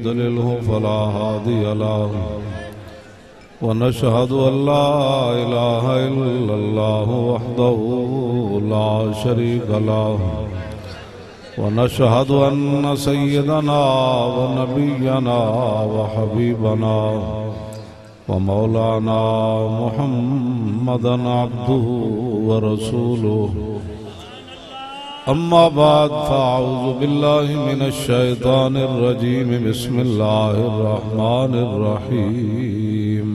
يضلله فلا هادي له ونشهد أن لا إله إلا الله وحده لا شريك له ونشهد أن سيدنا ونبينا وحبيبنا ومولانا محمدا عبده ورسوله أما بعد فأعوذ بالله من الشيطان الرجيم بسم الله الرحمن الرحيم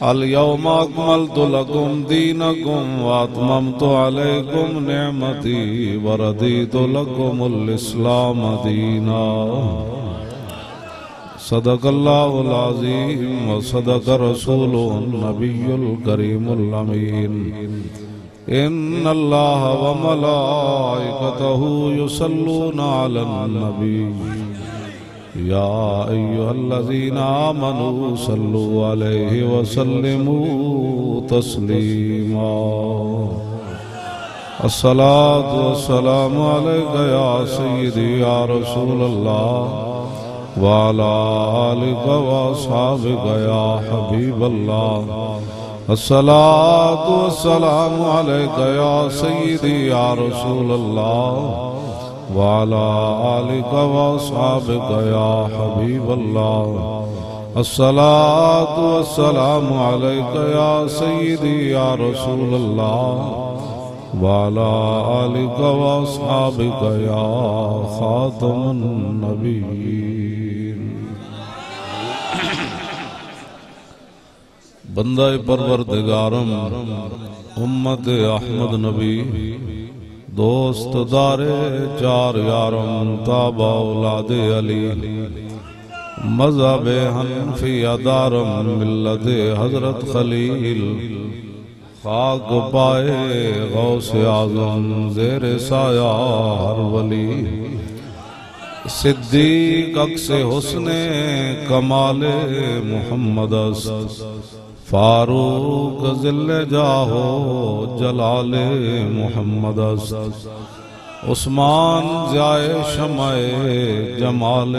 اليوم أكملت لكم دينكم وأتممت عليكم نعمتي ورضيت لكم الإسلام دينا صدق الله العظيم وصدق رسوله النبي الكريم الأمين إن الله وملائكته يصلون على النبي يا أيها الذين آمنوا صلوا عليه وسلموا تسليما الصلاة والسلام عليك يا سيدي يا رسول الله وعلى آلك وأصحابك يا حبيب الله الصلاة والسلام عليك يا سيدي يا رسول الله وعلى آلك وأصحابك يا حبيب الله الصلاة والسلام عليك يا سيدي يا رسول الله وعلى آلك وأصحابك يا خاتم النبيين بندہ پروردگارم امت احمد نبی دوست دار چار یارم تابع اولاد علی مذہب حنفیہ دارم ملت حضرت خلیل خاک پائے غوث اعظم زیر سایہ ہر ولی صدیق عکس حسن کمال محمد است فاروق ذل جاہو جلال محمد است عثمان ضیائے شمع جمال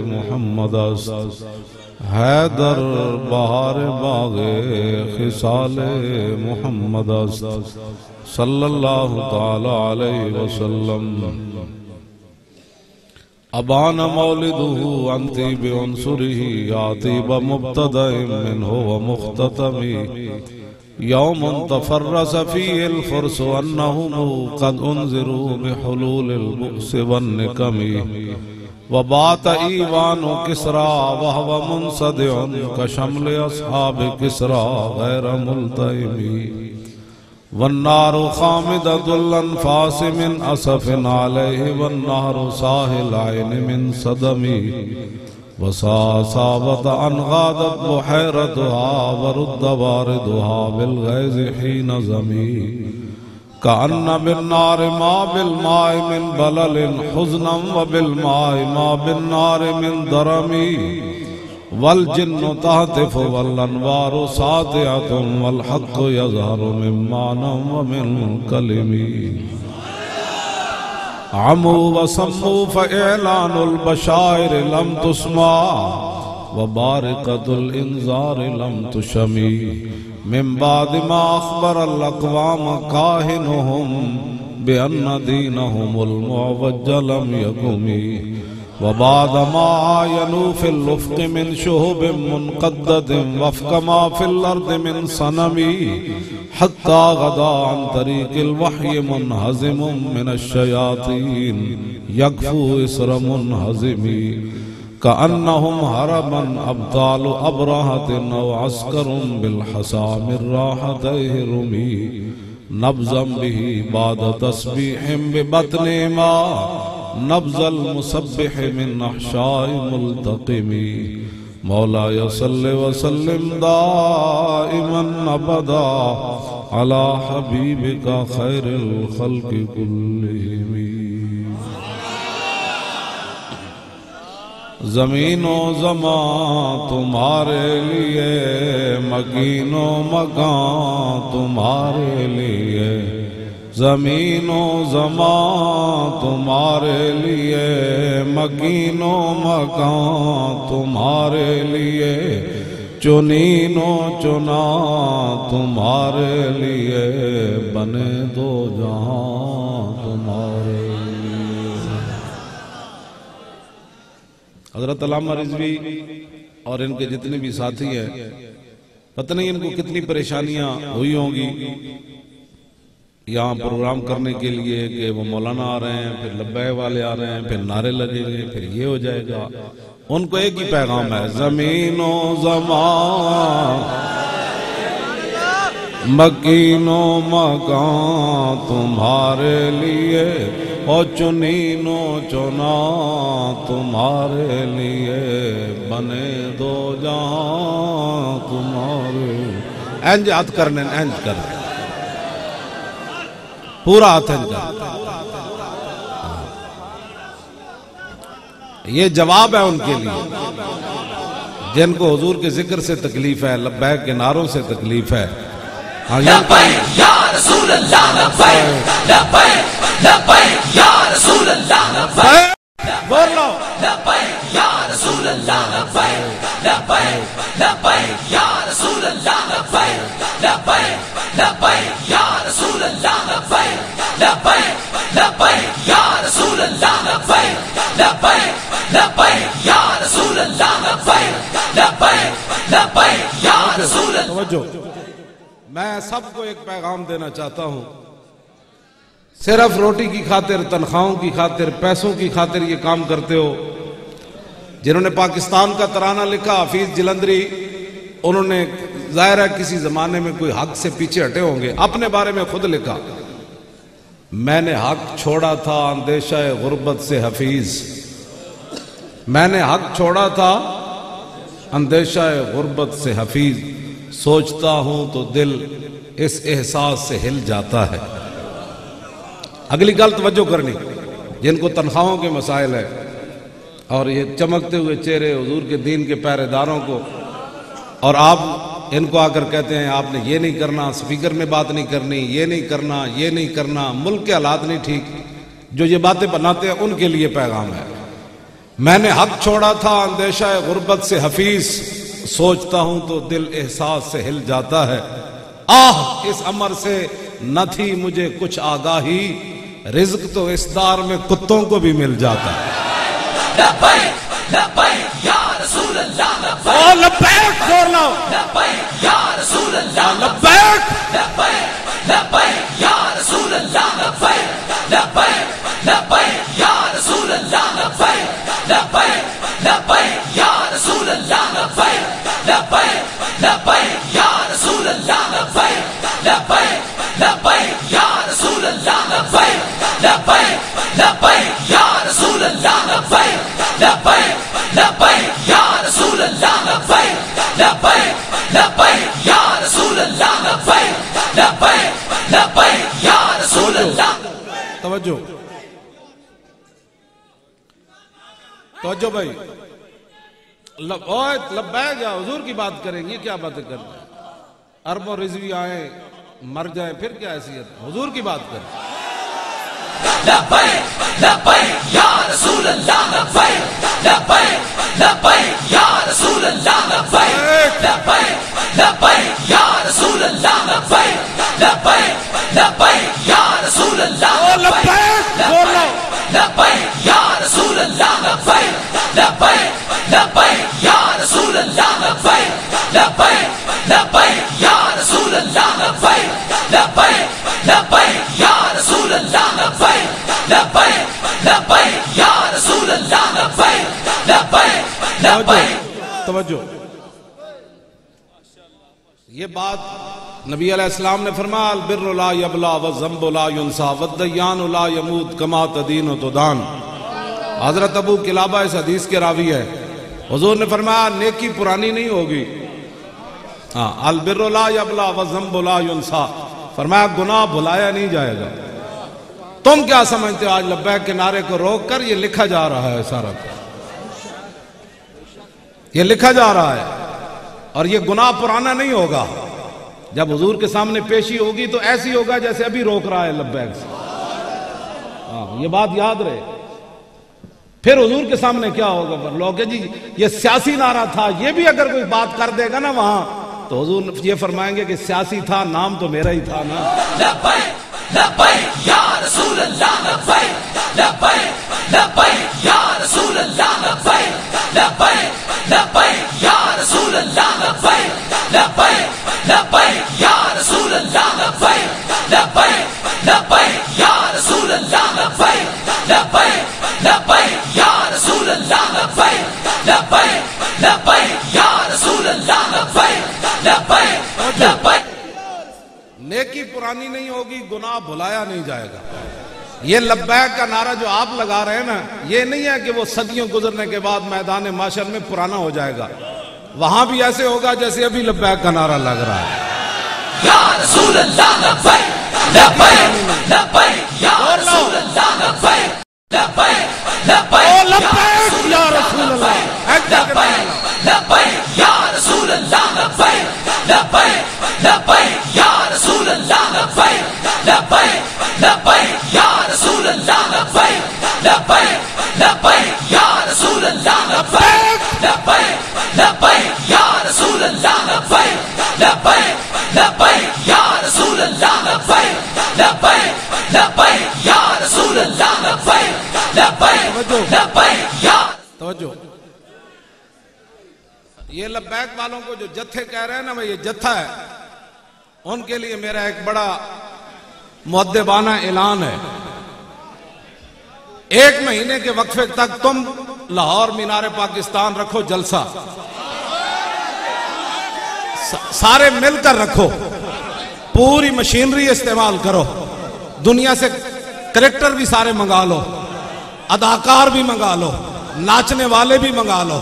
محمد است حیدر بہار باغ خصال محمد است صلی اللہ تعالی علیہ وسلم ابان مولده انتی بعنصره آتیب مبتدأ منه ومختتم یوم تفرس فیه الفرس انهم قد انذروا بحلول البؤس والنکم وبات ایوان کسرا وهو منصدع کشمل اصحاب کسرا غیر ملتئم والنار خامدة الانفاس من أسف عليه والنار ساهل عين من صدمي وصاصابت أن غادت بحيرتها ورد باردها بالغيظ حين زمي كأن بالنار ما بالماء من بلل حزنا وبالماء ما بالنار من درمي والجن تهتف والانوار ساطعة والحق يظهر من معنى ومن كلمي عموا وصموا فإعلان البشائر لم تسمع وبارقة الإنذار لم تشمي من بعد ما أخبر الأقوام كاهنهم بأن دينهم المعوج لم يقم وبعد ما عاينوا في الأفق من شهب منقدد وفق ما في الأرض من صنم حتى غدا عن طريق الوحي منهزم من الشياطين يكفو إسر منهزم كأنهم هربا أبطال أبرهة أو عسكر بالحصى من راحتيه رمي نبزا به بعد تسبيح ببطن ما نبض المسبح من احشاء ملتقم مولاي صل وسلم دائما ابدا على حبيبك خير الخلق كلهم زمین و زمان تمہارے لیے مکین و مکان تمہارے لیے زمین و زمان تمہارے لیے، مکین و مکان تمہارے لیے، چنین و چنا تمہارے لیے، بنے دو جہاں تمہارے لیے۔ حضرت علامہ رضوی اور ان کے جتنے بھی ساتھی ہیں، پتہ نہیں ان کو کتنی پریشانیاں ہوئی ہوں گی یہاں پروگرام کرنے کے لیے کہ وہ مولانا آ رہے ہیں، پھر لبیک والے آ رہے ہیں، پھر نعرے لگیں گے، پھر یہ ہو جائے گا۔ ان کو ایک ہی پیغام ہے، زمین و زمان مکین و مکان تمہارے لیے، اور چنین و چنا تمہارے لیے، بنے دو جہاں تمہارے۔ اینج ہاتھ کرنے، اینج کرنے، پورا ہاتھ اینج کرنے۔ یہ جواب ہے ان کے لیے جن کو حضور کے ذکر سے تکلیف ہے، لبیک کے نعروں سے تکلیف ہے۔ لبیک یا رسول اللہ، لبیک لبیک لبیک یا رسول اللہ، لبیک بول لو لبیک یا رسول اللہ، لبیک لبیک لبیک یا رسول اللہ، لبیک لبیک لبیک یا رسول اللہ، لبیک لبیک لبیک یا رسول اللہ، لبیک لبیک لبیک یا رسول اللہ، لبیک لبیک لبیک یا رسول اللہ۔ توجہ، میں سب کو ایک پیغام دینا چاہتا ہوں، صرف روٹی کی خاطر، تنخواہوں کی خاطر، پیسوں کی خاطر یہ کام کرتے ہو۔ جنہوں نے پاکستان کا ترانہ لکھا، حفیظ جلندری، انہوں نے ظاہر ہے کسی زمانے میں کوئی حق سے پیچھے ہٹے ہوں گے، اپنے بارے میں خود لکھا، میں نے حق چھوڑا تھا اندیشہ غربت سے حفیظ، میں نے حق چھوڑا تھا اندیشہ غربت سے حفیظ، سوچتا ہوں تو دل اس احساس سے ہل جاتا ہے۔ اگلی گل توجہ کرنی، جن کو تنخواہوں کے مسائل ہے اور یہ چمکتے ہوئے چہرے حضور کے دین کے پہرے داروں کو، اور آپ ان کو آ کر کہتے ہیں آپ نے یہ نہیں کرنا، سپیکر میں بات نہیں کرنی، یہ نہیں کرنا، یہ نہیں کرنا، ملک کے حالات نہیں ٹھیک، جو یہ باتیں بناتے ہیں ان کے لیے پیغام ہے۔ میں نے حق چھوڑا تھا اندیشہ غربت سے حفیظ، سوچتا ہوں تو دل احساس سے ہل جاتا ہے، آہ اس امر سے نہ تھی مجھے کچھ آگاہی، رزق تو اس دار میں کتوں کو بھی مل جاتا ہے۔ لبیک لبیک یا رسول اللہ، او لبیک زور لاؤ، لبیک یا رسول اللہ، لبیک لبیک لبیک یا رسول اللہ، لبیک لبیک لبیک یا رسول اللہ، لبیک لبیک لبیک یا رسول اللہ، لبیک لبیک لبیک یا رسول اللہ، لبیک لبیک لبیک یا رسول اللہ، لبیک لبیک لبیک یا رسول اللہ، لبیک لبیک لبیک یا رسول اللہ، لبیک لبیک لبیک یا رسول اللہ، لبیک لبیک لبیک یا رسول اللہ۔ توجہ توجہ بھائی، لبیک یا حضور کی بات کریں گے، کیا باتیں کر رہے ہیں؟ عرب و رضوی آئیں مر جائیں پھر کیا حیثیت، حضور کی بات کریں۔ لبیک لبیک یا رسول اللہ، لبیک لبیک لبیک یا رسول اللہ، لبیک لبیک لبیک یا رسول اللہ، لبیک لبیک لبیک یا رسول اللہ، لبیک زور لاؤ، لبیک یا رسول اللہ، لبیک لبیک لبیک یا رسول اللہ، لبیک لبیک لبیک یا رسول اللہ، لبیک لبیک لبیک یا رسول اللہ، لبیک لبیک لبیک یا رسول اللہ، لبیک لبیک لبیک۔ توجہ، یہ بات نبی علیہ السلام نے فرمایا، البر لا یبلا والذنب لا ینسا والدیان لا یموت کما تدین تدان۔ حضرت ابو قلابہ اس حدیث کے راوی ہے، حضور نے فرمایا نیکی پرانی نہیں ہوگی، البر لا یبلا والذنب لا ینسا، فرمایا گناہ بھلایا نہیں جائے گا۔ تم کیا سمجھتے ہو آج لبیک کے نعرے کو روک کر یہ لکھا جا رہا ہے، سارا یہ لکھا جا رہا ہے، اور یہ گناہ پرانا نہیں ہوگا۔ جب حضور کے سامنے پیشی ہوگی تو ایسی ہوگا جیسے ابھی روک رہا ہے لبیک سے. یہ بات یاد رہے. پھر حضور کے سامنے کیا ہوگا؟ لوگ جی یہ سیاسی نعرہ تھا، یہ بھی اگر کوئی بات کر دے گا نا وہاں تو حضور یہ فرمائیں گے کہ سیاسی تھا، نام تو میرا ہی تھا نا. لبیک لبیک یا رسول اللہ لبیک لبیک لبیک یا رسول اللہ لبیک لبیک لبیک یا رسول اللہ لبیک لبیک لبیک یا رسول اللہ لبیک لبیک لبیک یا رسول اللہ لبیک لبیک لبیک یا رسول اللہ لبیک لبیک لبیک یا رسول اللہ لبیک لبیک لبیک. نیکی پرانی نہیں ہوگی، گناہ بھلایا نہیں جائے گا. یہ لبیک کا نعرہ جو آپ لگا رہے ہیں نا، یہ نہیں ہے کہ وہ صدیوں گزرنے کے بعد میدان محشر میں پرانا ہو جائے گا. وہاں بھی ایسے ہوگا جیسے ابھی لبیک کا نعرہ لگ رہا ہے. یا رسول اللہ لبیک لبیک لبیک یا رسول اللہ لبیک لبیک لبیک یا رسول اللہ لبیک یا رسول اللہ لبیک لبیک لبیک یا رسول اللہ لبیک لبیک لبیک یا رسول اللہ لبیک لبیک لبیک یا رسول اللہ لبیک لبیک لبیک یا رسول اللہ لبیک لبیک لبیک یا رسول اللہ لبیک لبیک لبیک یا رسول اللہ لبیک لبیک لبیک یا. توجہ، یہ لبیک والوں کو جو جتھے کہہ رہے ہیں نا، یہ جتھا ہے، ان کے لیے میرا ایک بڑا مؤدبانہ اعلان ہے. 1 مہینے کے وقفے تک تم لاہور مینار پاکستان رکھو جلسہ، سارے مل کر رکھو، پوری مشینری استعمال کرو، دنیا سے کریکٹر بھی سارے منگا لو، اداکار بھی منگا لو، ناچنے والے بھی منگا لو.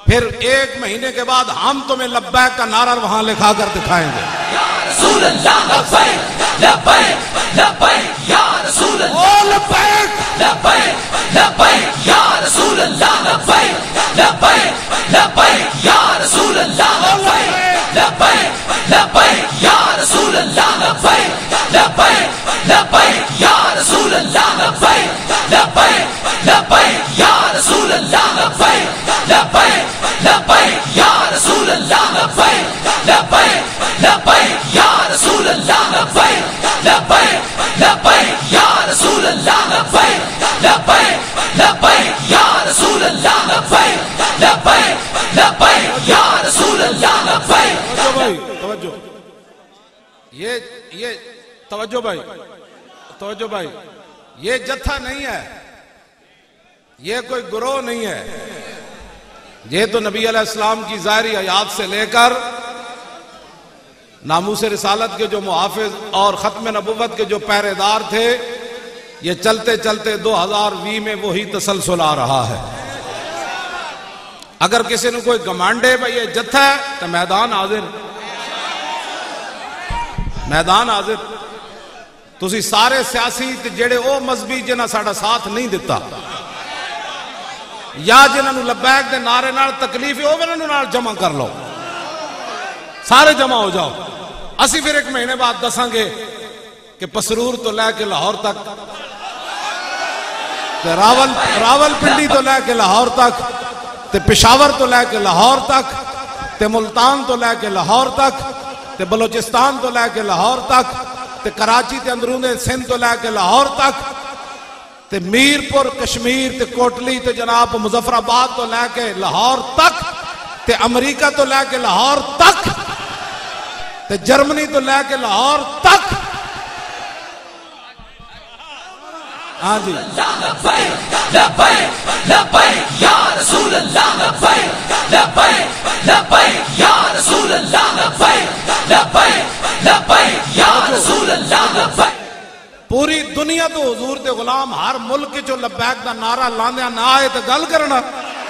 پھر 1 مہینے کے بعد ہم تمہیں لبیک کا نعرہ وہاں لکھا کر دکھائیں گے. یا رسول اللہ لبیک لبیک لبیک یا رسول اللہ لبیک لبیک لبیک یا رسول اللہ لبیک لبیک لبیک یا رسول اللہ لبیک لبیک لبیک یا رسول اللہ لبیک لبیک لبیک یا رسول اللہ لبیک لبیک لبیک یا رسول اللہ لبیک لبیک لبیک یا رسول اللہ لبیک لبیک لبیک یا رسول اللہ لبیک لبیک لبیک یا رسول اللہ لبیک لبیک لبیک یا رسول اللہ لبیک لبیک لبیک یا رسول اللہ لبیک. توجہ بھائی، توجہ، یہ توجہ بھائی، توجہ بھائی، یہ جتھا نہیں ہے، یہ کوئی گروہ نہیں ہے. یہ تو نبی علیہ السلام کی ظاہری حیات سے لے کر ناموس رسالت کے جو محافظ اور ختم نبوت کے جو پہرے دار تھے، یہ چلتے چلتے 2020 میں وہی تسلسل آ رہا ہے. اگر کسی نے کوئی گمانڈے بھئی یہ جتھا ہے تو میدان حاضر، میدان حاضر. تسی سارے سیاسی جڑے او مذہبی جنہاں ساڑا ساتھ نہیں دیتا یا جنہاں لبیک دے نعرے نال تکلیف ہے، او انہاں نال جمع کر لو، سارے جمع ہو جاؤ. اسی پھر 1 مہینے بعد دساں گے کہ پسرور تو لے کے لاہور تک، راول پنڈی تو لے کے لاہور تک، تے پشاور تو لے کے لاہور تک، تے ملتان تو لے کے لاہور تک، تے بلوچستان تو لے کے لاہور تک، تے کراچی تے اندرون سندھ تو لے کے لاہور تک، تے میرپور کشمیر تے کوٹلی تے جناب مظفر آباد تو لے کے لاہور تک، تے امریکہ تو لے کے لاہور تک، تے جرمنی تو لے کے لاہور تک. ہاں جی، لبیک لبیک لبیک یا رسول اللہ لبیک لبیک لبیک یا رسول اللہ لبیک لبیک لبیک یا رسول اللہ لبیک. پوری دنیا تو حضور دے غلام ہر ملک جو لبیک دا نعرہ لاندیا نہ آئے تو گل کرنا.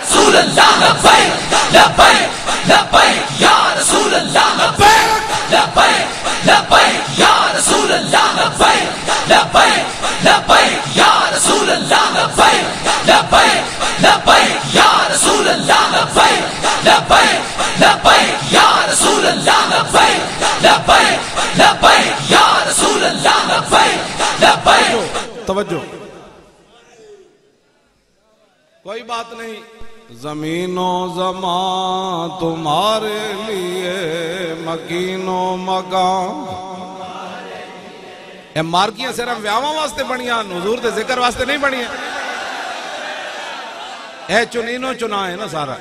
رسول اللہ لبیک لبیک لبیک یا رسول اللہ لبیک لبیک لبیک یا رسول اللہ لبیک لبیک لبیک یا رسول اللہ لبیک لبیک لبیک یا رسول اللہ لبیک لبیک لبیک یا رسول اللہ لبیک توجہ، کوئی بات نہیں. زمین و زمان تمہارے لیے مکین و مکان. یہ مارکیاں صرف ویاواں واسطے بنیاں، حضور دے ذکر واسطے نہیں بنیاں. اے چنینو چنا ہے نا سارا.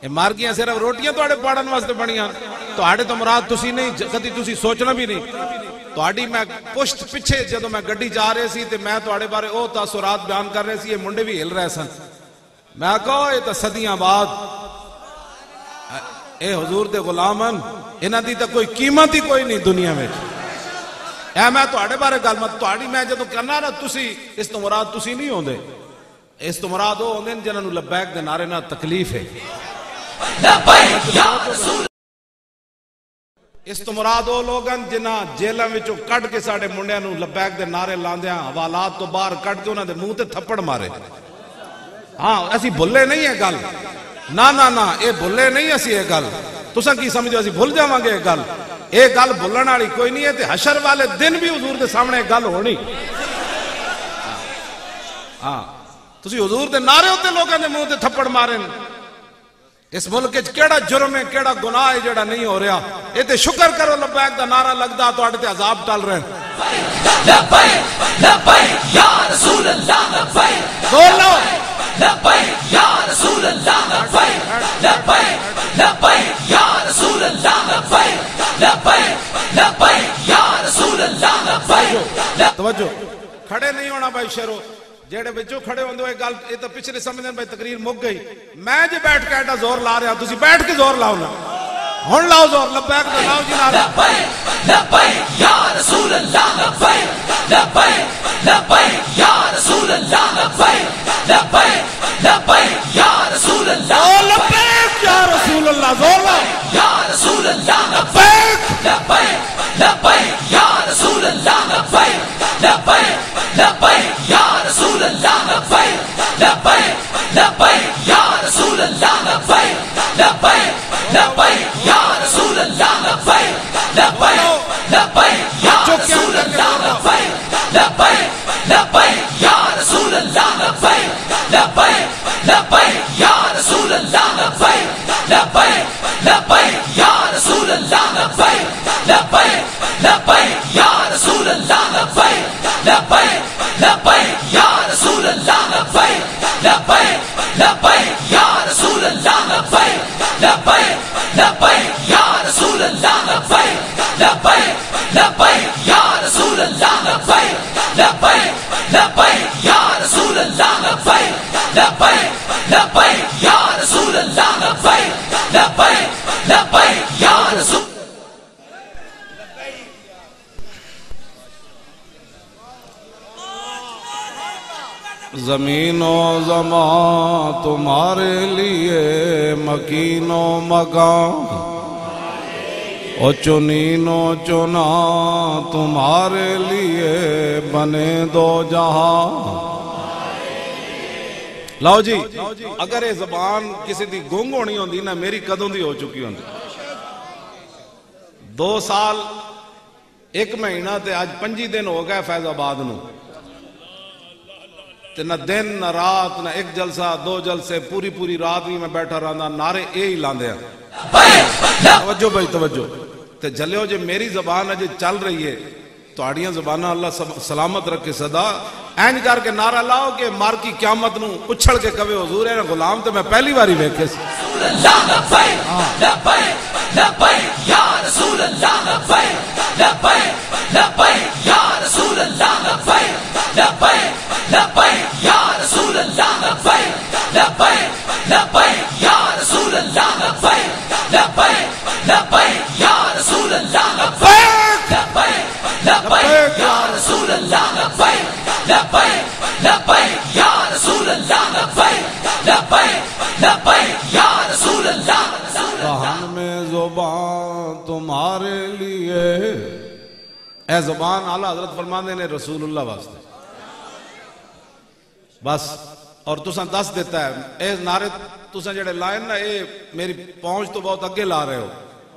یہ مارکیاں صرف روٹیاں توڑے پاڑن واسطے بنیاں. توڑے تو مراد تسی نہیں، کدی تسی سوچنا بھی نہیں. توڑی میں پشت پچھے جدو میں گڈی جا رہے سی تے میں توڑے بارے او تاثرات بیان کر رہے سی. یہ منڈے بھی ہل رہے سن. میں کہو یہ تو صدیاں بعد اے حضور دے غلامن انہاں دی تا کوئی قیمت ہی کوئی نہیں دنیا میں. اے میں توڑے بارے گل مت توڑی میں جدو کرنا نا تسی اس تو مراد تسی نہیں ہوندے. اس تو مراد وہ ہوندے جنہاں نو لبیک دے نعرے نال تکلیف ہے. اس تو مراد وہ لوگ جنہاں جیلاں وچوں کٹ کے ساڈے منڈیاں نو لبیک دے نعرے لاندیاں حوالات تو باہر کٹ کے انہاں دے منہ تے تھپڑ مارے. ہاں اسی بھلے نہیں ہے گل. نہ اے بھلے نہیں اسی یہ گل. تساں کی سمجھو اسی بھول جاواں گے یہ گل؟ اے گل بھولن والی کوئی نہیں ہے. تے حشر والے دن بھی حضور دے سامنے گل ہونی. ہاں تسی حضور دے نعرے ہوتے لوگاں دے منہ تے تھپڑ مارے. اس ملک وچ کیڑا جرم ہے کیڑا گناہ ہے جڑا نہیں ہو رہا؟ اے تے شکر کرو لبیک دا نعرہ لگدا تواڈے تے عذاب ٹل رہے ہیں. لبیک لبیک یا رسول اللہ لبیک. زور لاؤ. لبیک یا رسول اللہ لبیک. لبیک لبیک یا رسول اللہ لبیک. لبیک لبیک یا رسول اللہ لبیک. توجہ، کھڑے نہیں ہونا بھائی شیرو. جیڑے بچوں کھڑے ہوندے ہوئے گل یہ تو پچھلے سمجھن بھائی تقریر مک گئی. میں جے بیٹھ کے ایڈا زور لا رہا تسی بیٹھ کے زور لاؤ نا. ہن لاؤ زور. لبیک تو لاؤ جی نعرہ. لبیک لبیک یا رسول اللہ لبیک. لبیک لبیک یا رسول اللہ لبیک. لبیک لبیک یا رسول اللہ. او لبیک یا رسول اللہ. زور لاؤ. یا رسول اللہ لبیک. لبیک لبیک یا رسول اللہ لبیک. لبیک لبیک یا رسول اللہ لبیک. لبیک لبیک یا رسول اللہ لبیک. لبیک لبیک یا رسول اللہ لبیک. لبیک لبیک یا رسول اللہ لبیک. لبیک لبیک یا رسول اللہ لبیک. لبیک لبیک یا رسول اللہ لبیک. لبیک لبیک یا رسول اللہ لبیک. لبیک لبیک یا رسول اللہ لبیک. لبیک لبیک یا رسول اللہ لبیک. لبیک لبیک یا رسول اللہ لبیک. لبیک لبیک یا رسول اللہ لبیک. لبیک لبیک یا رسول اللہ لبیک. لبیک لبیک یا رسول اللہ لبیک. لبیک لبیک یا رسول اللہ لبیک. لبیک لبیک یا رسول. زمین و زمان تمہارے لیے مکین و مکان. او چنین و چنا تمہارے لیے بنے دو جہاں. لاؤ جی اگر یہ زبان کسی دی گنگ ہونی ہوندی نا میری کدوں دی ہو چکی ہوندی. 2 سال 1 مہینہ تے آج 5 دن ہو گئے فیض آباد نو. نہ دن نہ رات نہ 1 جلسہ 2 جلسے پوری رات بھی میں بیٹھا رہا نعرے اے ہی لاندے ہیں. توجہ بھائی توجہ. تے جلیو جے میری زبان اجے چل رہی ہے تواڈیاں زبانہ اللہ سلامت رکھے صدا اینج کر کے نعرہ لاؤ کہ مار کی قیامت نو اچھل کے کہے حضور ہے غلام تے میں پہلی باری ویکھے سی. لبیک لبیک یا رسول اللہ لبیک. لبیک لبیک یا رسول اللہ لبیک. لبیک لبیک یا رسول اللہ لبیک. لبیک لبیک یا رسول اللہ لبیک. لبیک لبیک یا رسول اللہ لبیک. لبیک لبیک یا رسول اللہ لبیک. لبیک لبیک یا رسول اللہ لبیک. لبیک لبیک یا رسول اللہ. دہن میں زبان تمہارے لیے. اے زبان اعلیٰ حضرت فرماندے نے رسول اللہ واسطے بس. اور تساں دس دیتا ہے اے نعرے تساں جڑے لائن نا اے میری پہنچ تو بہت اگے لا رہے ہو.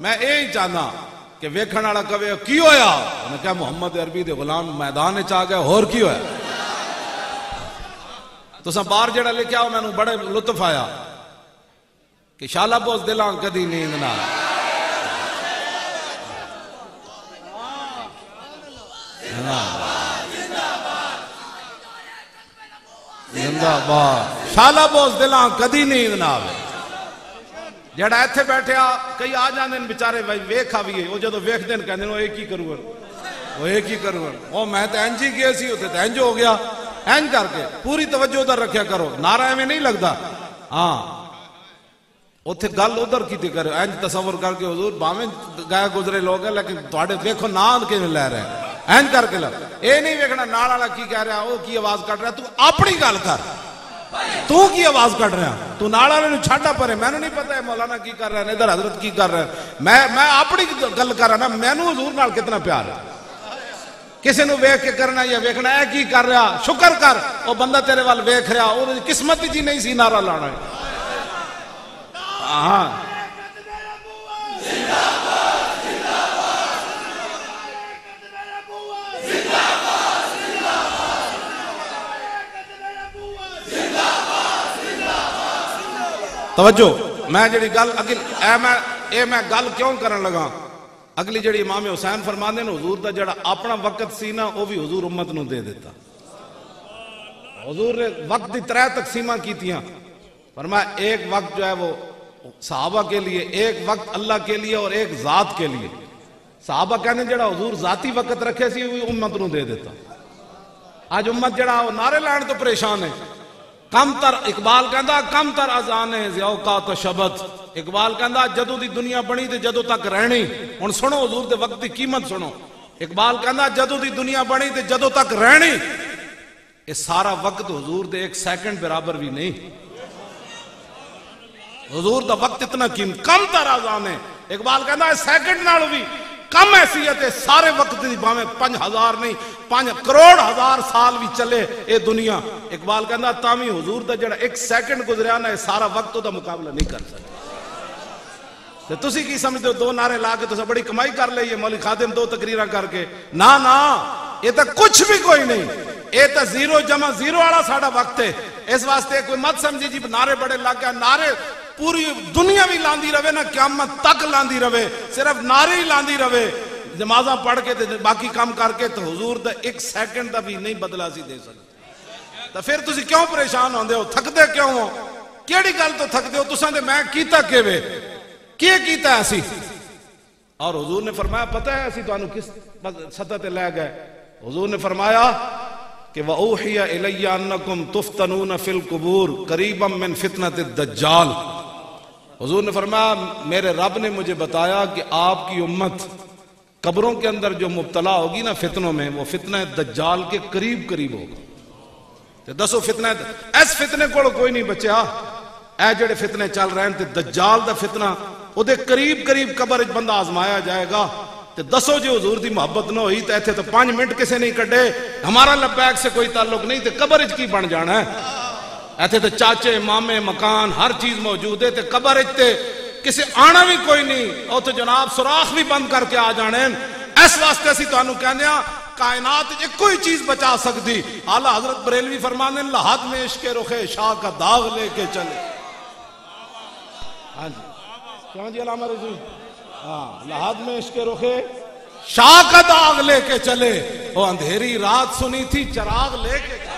میں اے ہی چاہنا کہ ویکھن والا کہے کی ہویا، انہیں کہا محمد عربی دے غلام میدان وچ آ گئے، اور کی ہویا؟ تو سا بار جڑا لکھیا ہو میں نے بڑے لطف آیا کہ شالا بوز دلاں کدی نیند نہ زندہ باد، شالا بوز دلاں کدی نیند نہ آوے۔ جڑا ایتھے بیٹھیا کئی آ جاندے بیچارے ویکھ آویے، وہ جدو ویکھ دین کہندے وہ ایک ہی کروں، وہ ایک ہی کروں، وہ میں تے انج ہی گئے سی تے انج ہو گیا۔ اینج کر کے پوری توجہ ادھر رکھیا کرو، نعرہ میں نہیں لگتا، ہاں اتھے گل ادھر کی کرو، اینج تصور کر کے حضور باویں گئے گزرے لوگ ہیں لیکن تواڈے دیکھو نام کے لے رہے ہیں، اینج کر کے لگ اے نہیں ویکھنا نال والا کی کہہ رہا، وہ کی آواز کٹ رہا، تو اپنی گل کر، تو کی آواز کٹ رہا، تو نال والے نوں چھڈا پرے، میں نہیں پتہ ہے مولانا کی کر رہے ہیں، ادھر حضرت کی کر رہے ہیں، میں اپنی گل کر رہا نا، مینوں حضور نال کتنا پیار ہے۔ کسی نو ویکھ کے کرنا یا ویکھنا ہے کی کر رہا، شکر کر وہ بندہ تیرے وال ویکھ رہا، وہ قسمت جی نہیں سی نعرہ لانا ہے۔ ہاں توجہ، میں جڑی گل اے میں گل کیوں کرن لگا، اگلی جڑی امام حسین فرماندے نے حضور دا جڑا اپنا وقت سی نا وہ بھی حضور امت نو دے دیتا۔ حضور نے وقت دی 3 تقسیماں کیتیاں، فرمایا ایک وقت جو ہے وہ صحابہ کے لیے، ایک وقت اللہ کے لیے اور ایک ذات کے لیے۔ صحابہ کہنے جڑا حضور ذاتی وقت رکھے سی وہ امت نو دے دیتا۔ آج امت جڑا وہ نعرے لان تو پریشان ہے، کم تر اقبال کہندا کم تر اذانے اوقات شبت، اقبال کہندا جدو دی دنیا بنی تے جدو تک رہنی، ہن سنو حضور دے وقت دی قیمت سنو، اقبال کہندا جدو دی دنیا بنی تے جدو تک رہنی، یہ سارا وقت حضور دے 1 سیکنڈ برابر بھی نہیں۔ حضور دا وقت اتنا قیمت، کم تر اذانے، اقبال کہندا ہے سیکنڈ نال بھی کم حیثیت ہے، سارے وقت دی باویں 5000 نہیں 5 کروڑ ہزار سال بھی چلے اے دنیا، اقبال کہندا تاویں حضور دا جڑا 1 سیکنڈ گزریا نا سارا وقت دا مقابلہ نہیں کر سکتا۔ تے تسی کی سمجھتے ہو 2 نعرے لا کے تسا بڑی کمائی کر لئی ہے، مولوی خادم 2 تقریراں کر کے، نا نا یہ تا کچھ بھی کوئی نہیں، یہ تا 0 جمع 0 والا ساڈا وقت ہے۔ اس واسطے کوئی مت سمجھی جی نعرے بڑے لگ گیا، نعرے پوری دنیا بھی لاندی رہے نا، قیامت تک لاندی رہے، صرف نعرے ہی لاندی رہے، نمازاں پڑھ کے باقی کام کر کے، تو حضور دا 1 سیکنڈ دا بھی نہیں بدلا سی دے سکتے۔ تو پھر تسی کیوں پریشان ہوندے ہو، تھکدے کیوں ہو، کیڑی گل تو تھکدے ہو، تساں دے میں کیتا کیویں کیے کیتا ہے اسی؟ اور حضور نے فرمایا پتہ ہے اسی تانوں کس سطح تے لے گئے، حضور نے فرمایا کہ وَأُوحِيَ إِلَيَّ أَنَّكُمْ تُفْتَنُونَ فِي الْقُبُورِ قَرِيبًا مِّن فِتْنَةِ الدَّجَّالِ۔ حضور نے فرمایا میرے رب نے مجھے بتایا کہ آپ کی امت قبروں کے اندر جو مبتلا ہوگی نا فتنوں میں، وہ فتنہ دجال کے قریب قریب ہوگا۔ تو دسو فتنہ اس فتنے کو کوئی نہیں بچیا، اے جڑے فتنے چل رہے ہیں تے دجال دا فتنہ او دے قریب قریب قبر وچ بندہ آزمایا جائے گا۔ تے دسو جو حضور دی محبت نہ ہوئی تے ایتھے تو 5 منٹ کسے نہیں کڈے، ہمارا لبیک سے کوئی تعلق نہیں تے قبر وچ کی بن جانا ہے؟ ایتھے تے چاچے مامے مکان ہر چیز موجود ہے تے قبر وچ تے کسی آنا بھی کوئی نہیں، او تو جناب سوراخ بھی بند کر کے آ جانے۔ اس واسطے اسی تانوں کہنے ہاں کائنات ایک کوئی چیز بچا سکتی۔ اعلیٰ حضرت بریلوی فرمانے لحد میں عشق رخ شاہ کا داغ لے کے چلے۔ ہاں جی کیوں جی علامہ رضوی، ہاں لحد میں عشق رخ شاہ کا داغ لے کے چلے، وہ اندھیری رات سنی تھی چراغ لے کے چلے۔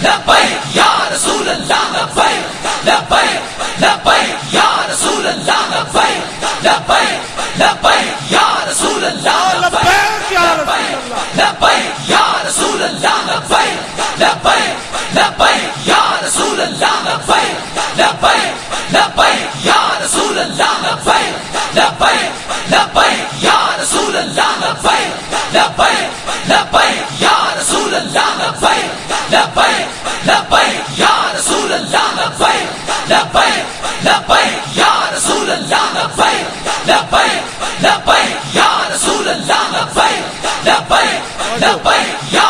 لبیک یا رسول اللہ، لبیک لبیک لبیک یا رسول اللہ، لبیک لبیک لبیک یا رسول اللہ، لبیک یا رسول اللہ، لبیک یا رسول اللہ، لبیک لبیک لبیک یا رسول اللہ، لبیک لبیک لبیک یا رسول اللہ، لبیک لبیک لبیک یا رسول اللہ، لبیک لبیک لبیک یا رسول اللہ، لبیک لبیک لبیک یا رسول اللہ، لبیک لبیک لبیک یا رسول اللہ، لبیک لبیک لبیک یا رسول اللہ، لبیک لبیک لبیک یا۔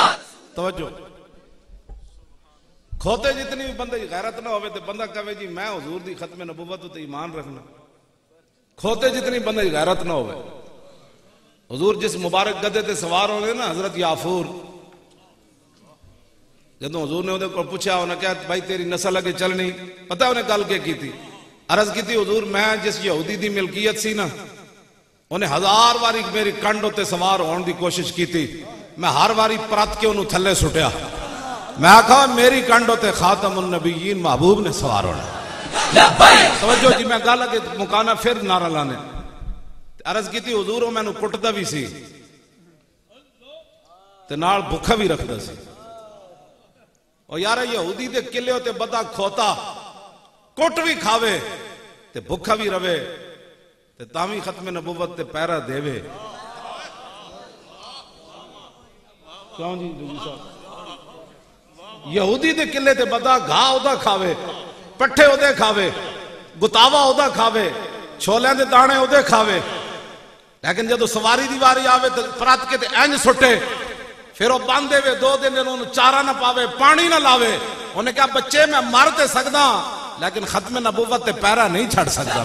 توجہ، کھوتے جتنی بھی بندے غیرت نہ ہوئے تو بندہ کہے جی میں حضور دی ختم نبوت تے ایمان رکھنا، کھوتے جتنی بندے غیرت نہ ہوئے حضور جس مبارک گدے تے سوار ہونے نا حضرت یافور، جدوں حضور نے انہیں کو پوچھا، انہیں کہا بھائی تیری نسل اگے چلنی، پتہ انہیں گل کے کی تھی؟ عرض کی تھی حضور میں جس یہودی دی ملکیت سی نا انہیں 1000 واری میری کنڈ ہوتے سوار ہونے دی کوشش کی تھی، میں ہر واری پرت کے انہوں تھلے سٹیا، میں آکھا میری کنڈ ہوتے خاتم النبیین محبوب نے سوار ہونا۔ توجہ جی میں گل اگے مکانا پھر نعرہ لانے۔ عرض کی تھی حضور میں نو کٹدا بھی سی تے نال بھکھا بھی رکھدا سی، اور یار یہودی دے قلعے ہوتے بدا کھوتا کٹ بھی کھاوے تے بھکھا بھی روے تے تاوی ختم نبوت تے پیرا دیوے۔ کیوں جی صاحب؟ یہودی دے قلعے تے بدا گھا ادا کھاوے، پٹھے اودے کھاوے، گتاوا ادا کھاوے، چھولے دے دانے اودے کھاوے، لیکن جدو سواری دی واری آوے تے پرات کے تے اینج سٹے، پھر وہ باندھے وے 2 دن انہوں چارہ نہ پاوے، پانی نہ لاوے۔ انہیں کہا بچے میں مر تے سکدا لیکن ختم نبوت تے پیرا نہیں چھڑ سکدا۔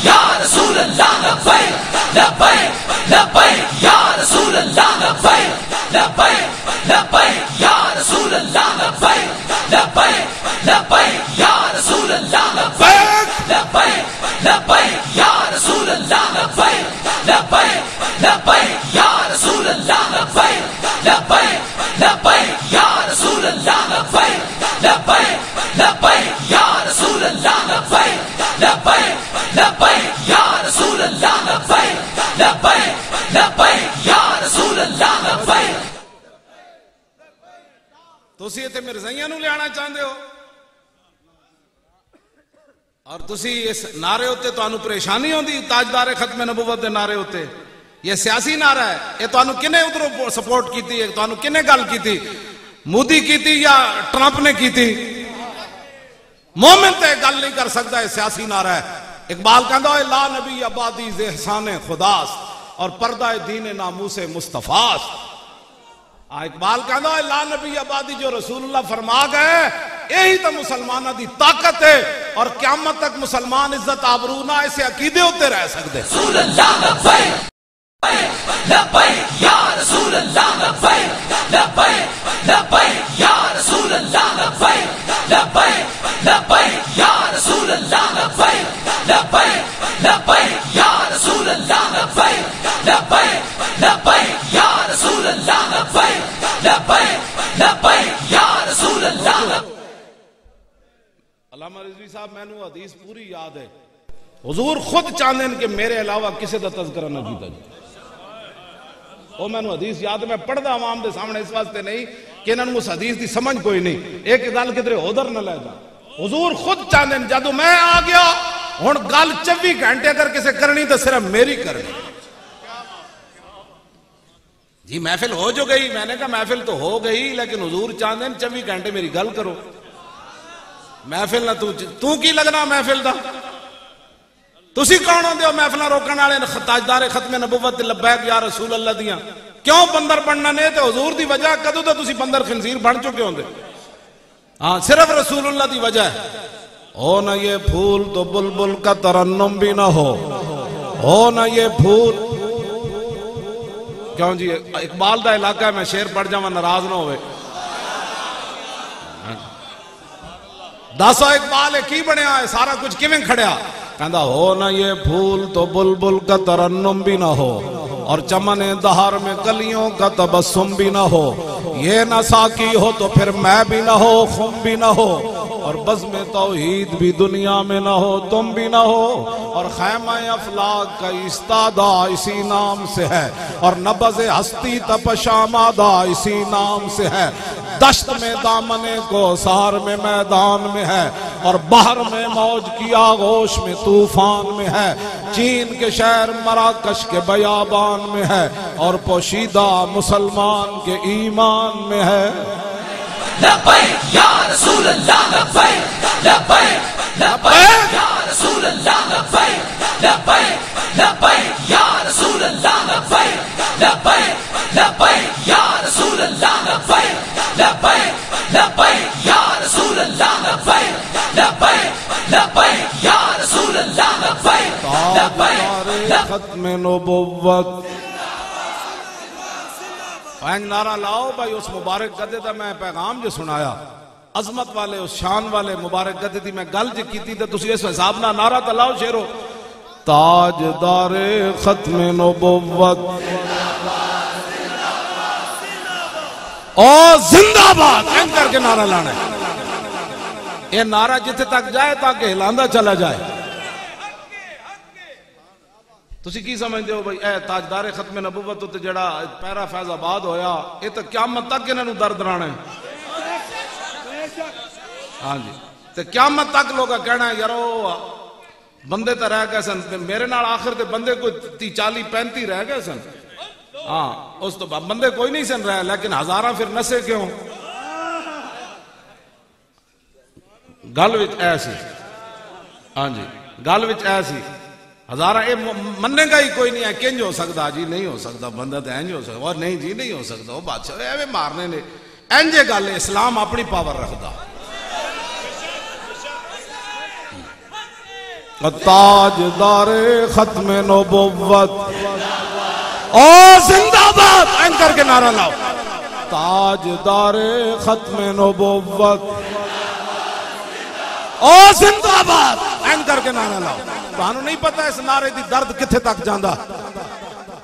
یا رسول اللہ لبیک لبیک لبیک یا رسول اللہ لبیک لبیک لبیک یا رسول اللہ لبیک لبیک لبیک یا رسول اللہ لبیک لبیک لبیک یا رسول اللہ لبیک لبیک لبیک یا رسول اللہ لبیک لبیک لبیک یا رسول اللہ لبیک لبیک لبیک یا رسول اللہ لبیک لبیک لبیک یا رسول اللہ لبیک لبیک لبیک یا رسول اللہ لبیک۔ تسی تے مرزائیاں نو لیانا چاہندے ہو اور تسی اس نعرے ہوتے تو انو پریشانی ہوندی تاجدار ختم نبوت دے نعرے ہوتے؟ یہ سیاسی نعرہ ہے، یہ تو انو کنے ادھروں سپورٹ کی تھی، تو انو کنے گل کی تھی؟ مودی کی تھی یا ٹرمپ نے کی تھی؟ مومن تے گل نہیں کر سکتا، ہے سیاسی نعرہ ہے۔ اقبال کہندا ہے لا نبی آبادی ز احسان خداست اور پردہ دین ناموس مصطفیٰ۔ اقبال کہندا ہے لا نبی آبادی جو رسول اللہ فرما گئے یہی تو مسلمانہ دی طاقت ہے، اور قیامت تک مسلمان عزت آبرو نہ اسے عقیدے ہوتے رہ سکتے۔ رسول اللہ لبیک لبیک یا رسول اللہ لبیک لبیک لبیک یا رسول اللہ لبیک لبیک لبیک یا رسول اللہ لبیک لبیک لبیک یا رسول اللہ لبیک لبیک لبیک یا رسول اللہ لبیک لبیک لبیک یا رسول اللہ لبیک۔ علامہ رضوی صاحب میں نے حدیث پوری یاد ہے، حضور خود چاہتے ہیں کہ میرے علاوہ کسی دا تذکرہ نہ کیتا جائے۔ وہ میں نے حدیث یاد ہے، میں پڑھدا عوام دے سامنے اس واسطے نہیں کہ انہوں نے اس حدیث دی سمجھ کوئی نہیں، ایک گل کدھر ادھر نہ لے جا۔ حضور خود چاہتے ہیں جدو میں آ گیا ہن گل 24 گھنٹے اگر کسے کرنی تو صرف میری کرنی۔ جی محفل ہو جو گئی، میں نے کہا محفل تو ہو گئی لیکن حضور چاہتے ہیں 24 گھنٹے میری گل کرو۔ محفل نہ تو کی لگنا محفل دا؟ تسی کون ہوندے ہو محفل روکن والے؟ تاجدار ختم نبوت لبیک یا رسول اللہ دیاں کیوں بندر بننا نے؟ تے حضور دی وجہ کدو تو تسی بندر خنزیر بن چکے ہوندے؟ ہاں صرف رسول اللہ دی وجہ ہے۔ ہو نہ یہ پھول تو بلبل کا ترنم بھی نہ ہو نہ یہ پھول۔ کیوں جی اقبال دا علاقہ ہے، میں شعر پڑھ جاواں ناراض نہ ہوئے۔ داسو اقبال ہے کی بنیا ہے، سارا کچھ کیویں کھڑیا؟ کہندا ہو نہ یہ پھول تو بلبل کا ترنم بھی نہ ہو، اور چمن دہار میں کلیوں کا تبسم بھی نہ ہو، یہ نہ ساقی ہو تو پھر میں بھی نہ ہو، خم بھی نہ ہو، اور بزم توحید بھی دنیا میں نہ ہو، تم بھی نہ ہو، اور خیمہ افلاک کا استادہ اسی نام سے ہے، اور نبض ہستی تپشامادہ اسی نام سے ہے، دشت میں دامن کو سہار میں میدان میں ہے، اور بحر میں موج کی آغوش میں طوفان میں ہے، چین کے شہر مراکش کے بیابان میں ہے، اور پوشیدہ مسلمان کے ایمان میں ہے۔ لبیک یا رسول اللہ لبیک لبیک لبیک یا رسول اللہ لبیک لبیک لبیک یا رسول اللہ لبیک لبیک لبیک یا رسول اللہ لبیک لبیک لبیک یا رسول اللہ لبیک لبیک لبیک یا رسول اللہ لبیک لبیک ختم نبوت اینج نعرہ لاؤ بھائی اس مبارک گدے دا میں پیغام جو سنایا عظمت والے اس شان والے مبارک گدے دی میں گل جو کی تھی تو تسی اس حساب نہ نعرہ تا لاؤ شیرو تاجدار ختم نبوت اور زندہ باد اینج کر کے نعرہ لانا ہے یہ نعرہ جتنے تک جائے تاکہ ہلاندہ چلا جائے تسی کی سمجھتے ہو بھائی اے تاجدار ختم نبوت تو جڑا پیرا فیض آباد ہویا یہ تو قیامت تک انہوں درد رانا ہے ہاں جی تو قیامت تک لوگا کہنا ہے یارو بندے تو رہ گئے سن میرے نال آخر تے بندے کوئی 40-35 رہ گئے سن ہاں اس تو بندے کوئی نہیں سن رہے لیکن ہزاراں پھر نسے کیوں گل وچ ایسی ہاں جی گل وچ ایسی ہزارہ اے مننے گا ہی کوئی نہیں ہے کنج ہو سکتا جی نہیں ہو سکتا بندہ تو اینج ہو سکتا اور نہیں جی نہیں ہو سکتا وہ بادشاہ ایویں مارنے نے اینجے گل اسلام اپنی پاور رکھدا تاجدار ختم نبوت او زندہ باد اینج کر کے نعرہ لاؤ تاجدار ختم نبوت او زندہ باد اینج کر کے نعرہ لاؤ تانوں نہیں پتا اس نعرے دی درد کتھے تک جاندا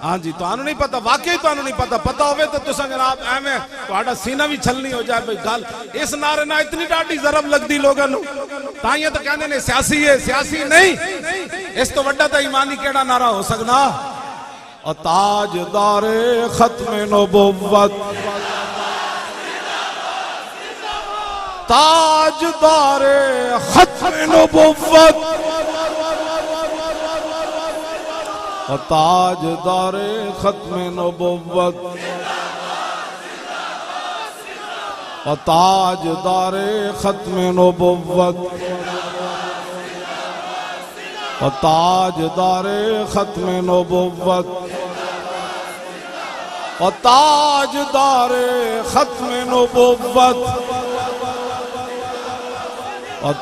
ہاں جی تانوں نہیں پتا واقعی تانوں نہیں پتا ہوئے تو تساں جناب ایویں تہاڈا سینہ بھی چھلنی ہو جائے بھئی گل اس نعرے نہ اتنی ڈاڈی ضرب لگدی لوگاں نوں تائیں تو کہندے نے سیاسی ہے سیاسی نہیں اس تو وڈا تے ایمانی کیڑا نعرہ ہو سکدا اور تاجدار ختم نبوت تاجدار ختم نبوت تاجدار ختم نبوت تاجدار ختم نبوت تاجدار ختم نبوت تاجدار ختم نبوت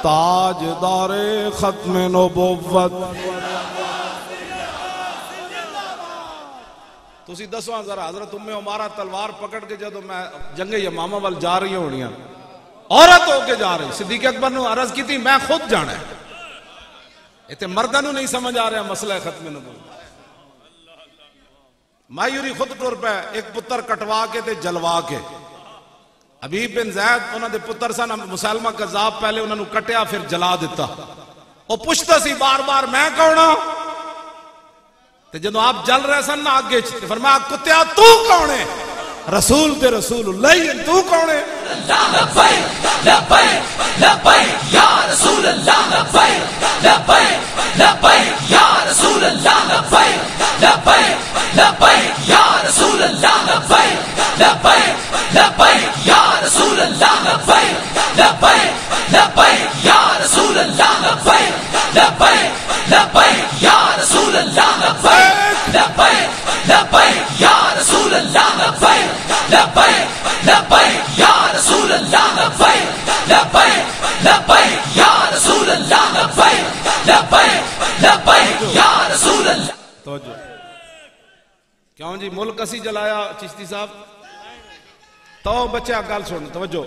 تاجدار ختم نبوت تسی دسواں ذرا حضرت ام عمارہ تلوار پکڑ کے جدو میں جنگ یمامہ وال جا رہی ہونی عورت ہو کے جا رہی صدیق اکبر نے عرض کی تھی میں خود جانا ہے ایتے مردہ نو نہیں سمجھ آ رہا مسئلہ ختم نبوت مایوری خود ٹر پہ ایک پتر کٹوا کے تے جلوا کے حبیب بن زید انہوں دے پتر سن مسلمہ کذاب پہلے انہوں نے کٹیا پھر جلا دیتا وہ پوچھتا سی بار بار میں کونا تے جدو آپ جل رہے سن نا آگے فرمایا کتیا تو کون ہے رسول تے رسول اللہ تو کون ہے لبیک لبیک لبیک یا رسول اللہ لبیک لبیک لبیک یا رسول اللہ لبیک لبیک لبیک یا رسول اللہ لبیک لبیک لبیک یا رسول اللہ لبیک لبیک لبیک یا رسول اللہ لبیک لبیک لبیک یا رسول اللہ لبیک لبیک لبیک یا رسول اللہ لبیک لبیک لبیک یا رسول اللہ لبیک لبیک لبیک یا رسول اللہ لبیک لبیک لبیک یا رسول اللہ توجہ کیوں جی ملک اسی جلایا چشتی صاحب تو بچہ گل سن توجہ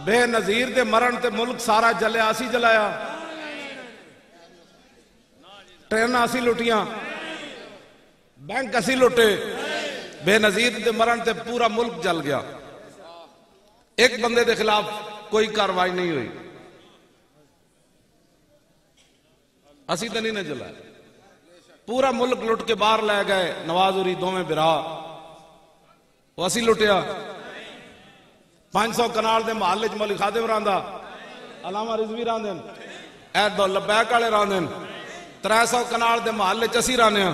بے نظیر دے مرن تے ملک سارا جلیا اسی جلایا ٹرین اسی لٹیاں بینک اسی لٹے بے نظیر دے مرن تے پورا ملک جل گیا ایک بندے دے خلاف کوئی کاروائی نہیں ہوئی اسی تے نہیں نہ جلایا پورا ملک لٹ کے باہر لے گئے نواز اوری دو میں برا وہ اسی لٹیا 500 کنال دے محلے چ مولوی خادم راندا علامہ رضوی راندن اے دو لبیک والے راندن 300 کنال دے محلے چ اسی رانے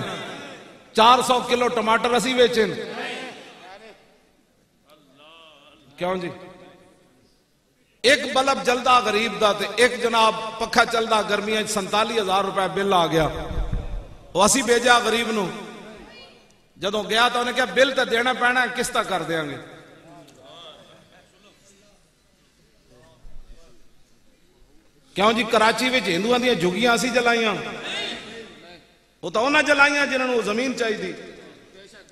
400 کلو ٹماٹر اسی ویچن کیوں جی ایک بلب جلدا غریب دا تے ایک جناب پکھا چلدا گرمیاں 47,000 روپے بل آ گیا وہ اسی بھیجا غریب نو جدوں گیا تو انہیں کہا بل تے دینا پینا ہے کس طرح کر دیاں گے کیوں جی کراچی وچ ہندوؤں دیاں جھگیاں اسی جلائیاں وہ تو انہاں جلائیاں جنہوں نے وہ زمین چاہی دی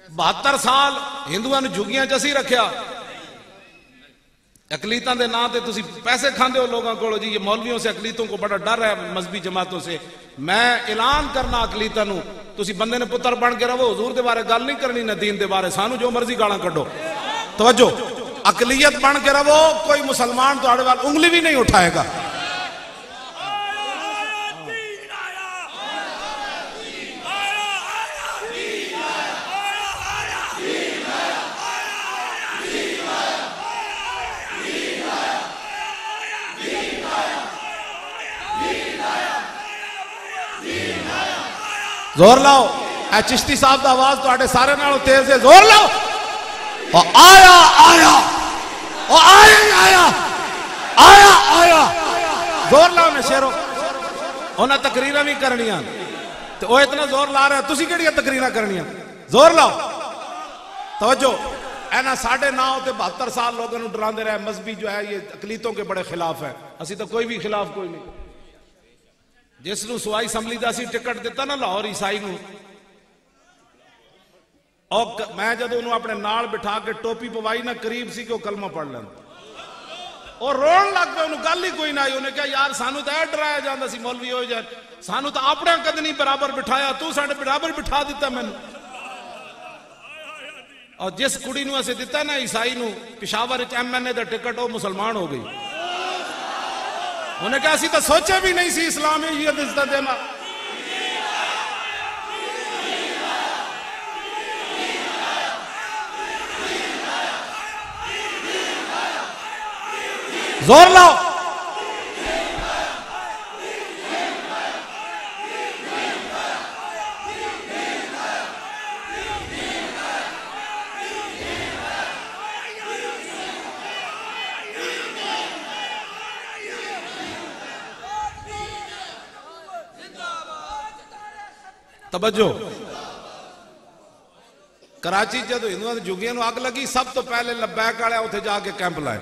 72 ਸਾਲ ਹਿੰਦੂਆਂ ਨੂੰ ਝੁਗੀਆਂ 'ਚ ਅਸੀਂ ਰੱਖਿਆ। اقلیتوں کے نام سے تسی پیسے کھاندے ہو لوگوں کو جی، یہ مولویوں سے اقلیتوں کو بڑا ڈر ہے مذہبی جماعتوں سے۔ میں اعلان کرنا اقلیتوں نو، تسی بندے نے پتر بن کے رہو، حضور دے بارے گل نہیں کرنی نہ دین دے بارے، سانو جو مرضی گالاں کڈو۔ توجہ، اقلیت بن کے رہو، کوئی مسلمان تہاڈے وال انگلی بھی نہیں اٹھائے گا۔ زور لاؤ، اے چشتی صاحب دا آواز تو آٹے سارے نالوں تیز ہے، زور لاؤ۔ اور آیا آیا، اور آیا آیا، آیا آیا، زور لاؤ نے شیرو۔ انہاں تقریرہ بھی کرنیاں تو وہ اتنا زور لا رہے ہیں، تسی کیڑیاں تقریرہ کرنیاں، زور لاؤ۔ توجہ، اینا 9.5 تے 72 سال لوگوں نے ڈران دے رہے ہیں، مذہبی جو ہے یہ اقلیتوں کے بڑے خلاف ہے۔ اسی تو کوئی بھی خلاف کوئی نہیں۔ جس نو سوائی اسمبلی دا سی ٹکٹ دیتا نا لاہور عیسائی نو، اور میں جدو انہوں اپنے نال بٹھا کے ٹوپی پوائی نا، قریب سی کہ وہ کلمہ پڑھ لیں اور رون لگ گئے، انہوں گل ہی کوئی نہ آئی۔ انہیں کہا یار سانو تو اے ڈرایا جاندہ سی مولوی ہو جائے، سانو تو اپنے قدنی برابر بٹھایا، تو ساڑھے برابر بٹھا دیتا میں نے۔ اور جس کڑی نو اسے دیتا نا عیسائی نو پشاور MNA دا ٹکٹ، وہ مسلمان ہو گئی۔ انہیں کہا اسی تو سوچے بھی نہیں سی اسلامیت عزت دینا۔ زور لاؤ۔ توجہ، کراچی جدو ہندوؤں دے جھگیاں نو اگ لگی، سب تو پہلے لبیک والے اتھے جا کے کیمپ لائے۔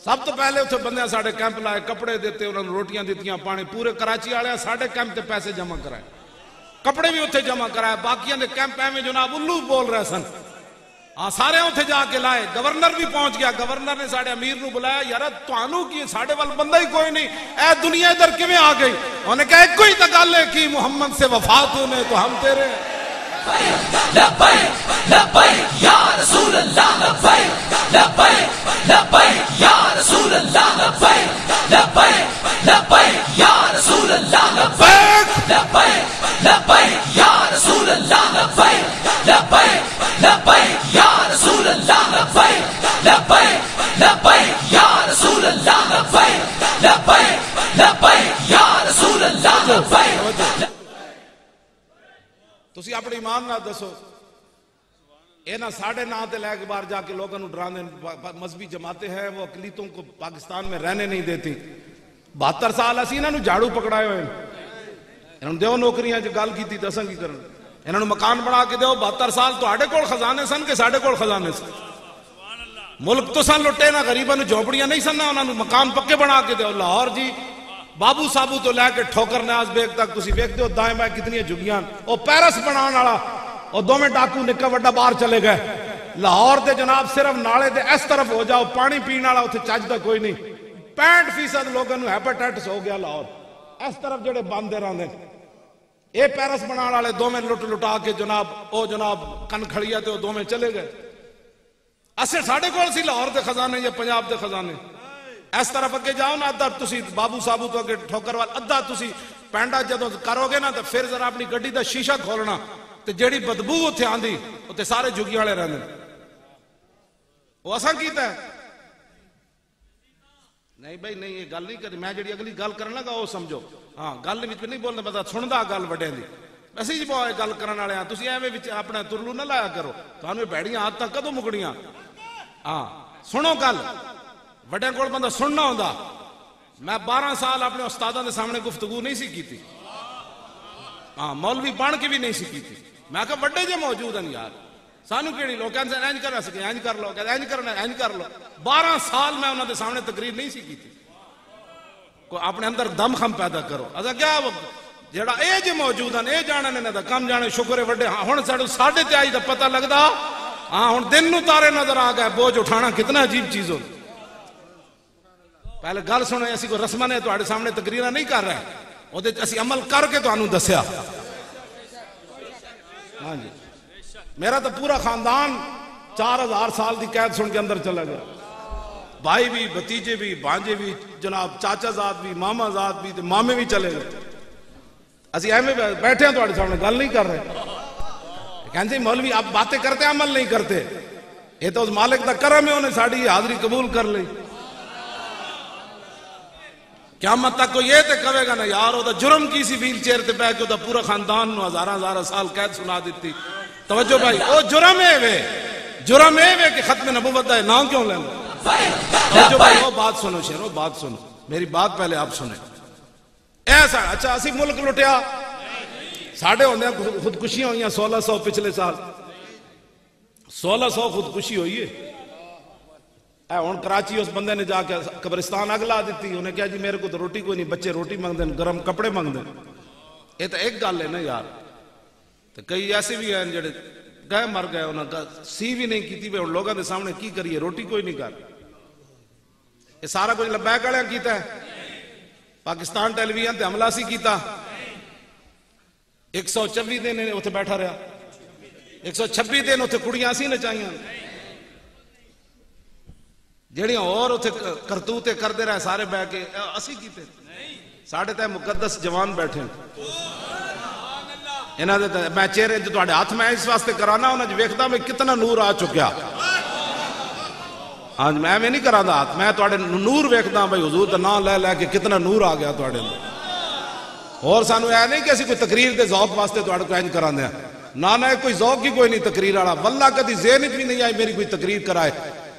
سب تو پہلے اتھے بندے ساڑھے کیمپ لائے، کپڑے دیتے، انہوں نے روٹیاں دیتیاں، پانی، پورے کراچی والے ساڑھے کیمپ تے پیسے جمع کرائے، کپڑے بھی اتھے جمع کرائے، باقیاں دے کیمپ میں جناب الو بول رہے سن، سارے اتھے جا کے لائے۔ گورنر بھی پہنچ گیا، گورنر نے ساڑھے امیر نو بلایا، یار توانو کی ساڑھے وال بندہ ہی کوئی نہیں، اے دنیا ادھر کیویں آ گئی؟ انہوں نے کہا ایک کوئی تکالے کی محمد سے وفات ہونے تو ہم تیرے۔ لبیک لبیک یا رسول اللہ، لبیک لبیک لبیک یا رسول اللہ، لبیک لبیک لبیک یا رسول اللہ، لبیک لبیک لبیک یا رسول اللہ، لبیک لبیک لبیک یا رسول اللہ، لبیک لبیک لبیک یا رسول اللہ، لبیک لبیک لبیک یا رسول اللہ، لبیک۔ تسی اپنی ایمان نہ دسو، اے نا 9.5 تے لے کے باہر جا کے لوگوں نے ڈرانے، مذہبی جماعتیں ہیں وہ اقلیتوں کو پاکستان میں رہنے نہیں دیتی۔ 72 سال اسی انہوں نے جھاڑو پکڑائے ہوئے، انہوں نے دیو نوکریاں جو گل کی تھی دساں کی کرن، انہوں نے مکان بنا کے دیو۔ 72 سال تو آڑے کول خزانے سن کہ ساڑے کول خزانے سن؟ ملک تو سن لٹے نا، غریباں نے جھوپڑیاں نہیں سن، انہوں نے مکان پکے بنا کے دیو۔ لاہور جی بابو صابو تو لے کے ٹھوکر نیاز بیگ تک تسی ویکھدے ہو دائیں بائیں کتنی جھگیاں، او پیرس بنان والا، اور دو میں ڈاکو نکا وڈا باہر چلے گئے۔ لاہور دے جناب صرف نالے دے اس طرف ہو جاؤ، پانی پین والا اتنے چجدا کوئی نہیں۔ 65% لوگوں نے ہیپاٹائٹس ہو گیا لاہور، اس طرف جڑے باندے رہندے اے پیرس بنان والے دو میں لٹ لٹا کے جناب او جناب کن کھڑیا تے او دو میں چلے گئے۔ اسے ساڑھے کول سی لاہور دے خزانے یا پنجاب دے خزانے، اس طرف اگے جاؤ نا، ادھا تسی بابو صابو تو اگے ٹھوکر وال، ادھا تسی پینڈا جدو کرو گے نا تو پھر ذرا اپنی گڈی دا شیشہ کھولنا تے جیڑی بدبو اتھے آندی اتھے سارے جھگی والے رہندے، وہ اساں کیتا ہے؟ نہیں بھائی نہیں، یہ گل نہیں کری، میں جیڑی اگلی گل کرنا لگا وہ سمجھو، ہاں گل وچ نہیں بولنا پتا، سندا گل وڈے دی، اسی جی بہت گل کرن والے ہاں، تسی ایویں وچ اپنا ترلو نہ لایا کرو، تانوں بھڑیاں عادتاں کدوں مکڑیاں؟ ہاں سنو گل، وڈے کول بندہ سننا ہوندا۔ میں 12 سال اپنے استاداں دے سامنے گفتگو نہیں سی کیتی، ہاں مولوی بن کے بھی نہیں سی کیتی، میں کہا وڈے جے موجود ہیں یار، سانو کیڑی لوگ کہندے انج کر سکے، انج کر لو، کہندے انج کرنا انج کر لو۔ 12 سال میں انہاں دے سامنے تقریر نہیں سی کیتی، کوئی اپنے اندر دم خم پیدا کرو۔ اچھا کیا جڑا اے جے موجود ہیں اے جانن انہاں دا کم جانے شکر ہے وڈے ہن ساڈے تے آئی دا پتہ لگدا ہاں ہن دن نو تارے نظر آ گئے بوجھ اٹھانا کتنا عجیب چیز ہو پہلے گل سنے اسی کوئی رسماں نے تواڈے سامنے تقریراں نہیں کر رہے او دے اسی عمل کر کے تانوں دسیا ہاں جی میرا تو پورا خاندان 4000 سال دی قید سن کے اندر چلا گیا بھائی بھی بھتیجے بھی بانجے بھی جناب چاچا زاد بھی ماما زاد بھی تے مامے بھی چلے گئے اسی ایویں بیٹھے ہیں تواڈے سامنے گل نہیں کر رہے کہندے مولوی آپ باتیں کرتے عمل نہیں کرتے یہ تو اس مالک دا کرم ہے انہیں ساڑی حاضری قبول کر لی قیامت تک کوئی یہ تے کہے گا نا یار وہ جرم کی سی ویل چیئر تے بیٹھ کے وہ پورا خاندان نو ہزاراں سال قید سنا دیتی توجہ بھائی او جرم ہے وے کہ ختم نبوت دا نام کیوں لینا توجہ بھائی وہ بات سنو شیرو بات سنو میری بات پہلے آپ سنیں ایسا اچھا اسی ملک لٹیا ساڑھے ہوندے خودکشیاں ہوئیں 1600 پچھلے سال 1600 خودکشی ہوئی ہے ہن کراچی اس بندے نے جا کے قبرستان اگ لا دیتی انہیں کہا جی میرے کو تو روٹی کوئی نہیں بچے روٹی مانگ دیں گرم کپڑے مانگ دیں یہ تو ایک گل ہے نا یار تو کئی ایسے بھی ہیں جڑے گئے مر گئے انہوں نے سی بھی نہیں کیتی ان لوگوں کے سامنے کی کریے روٹی کوئی نہیں کر یہ سارا کچھ لبیک والے کیتا ہے پاکستان ٹیلی ویژن تے حملہ سی کیتا 124 دن اتنے بیٹھا رہا 126 دن اتنے کڑیاں سی نچائیاں جڑیاں اور اتنے کرتوتے کرتے رہے سارے بہ کے اسی کیتے ساڑھے تے مقدس جوان بیٹھے میں چہرے جو تواڈے ہاتھ میں اس واسطے کرانا انہاں جو ویکھدا میں کتنا نور آ چکیا آج میں نہیں کرانا ہاتھ میں تواڈے نور ویکھدا بھائی حضور دا نام لے لے کے کتنا نور آ گیا تواڈے اندر اور سانو اے نہیں کہ اسی کوئی تقریر دے ذوق واسطے تواڈے کو انج کراندے نہ کوئی ذوق کی کوئی نہیں تقریر والا واللہ کدی ذہن وچ بھی نہیں آئی میری کوئی تقریر کرائے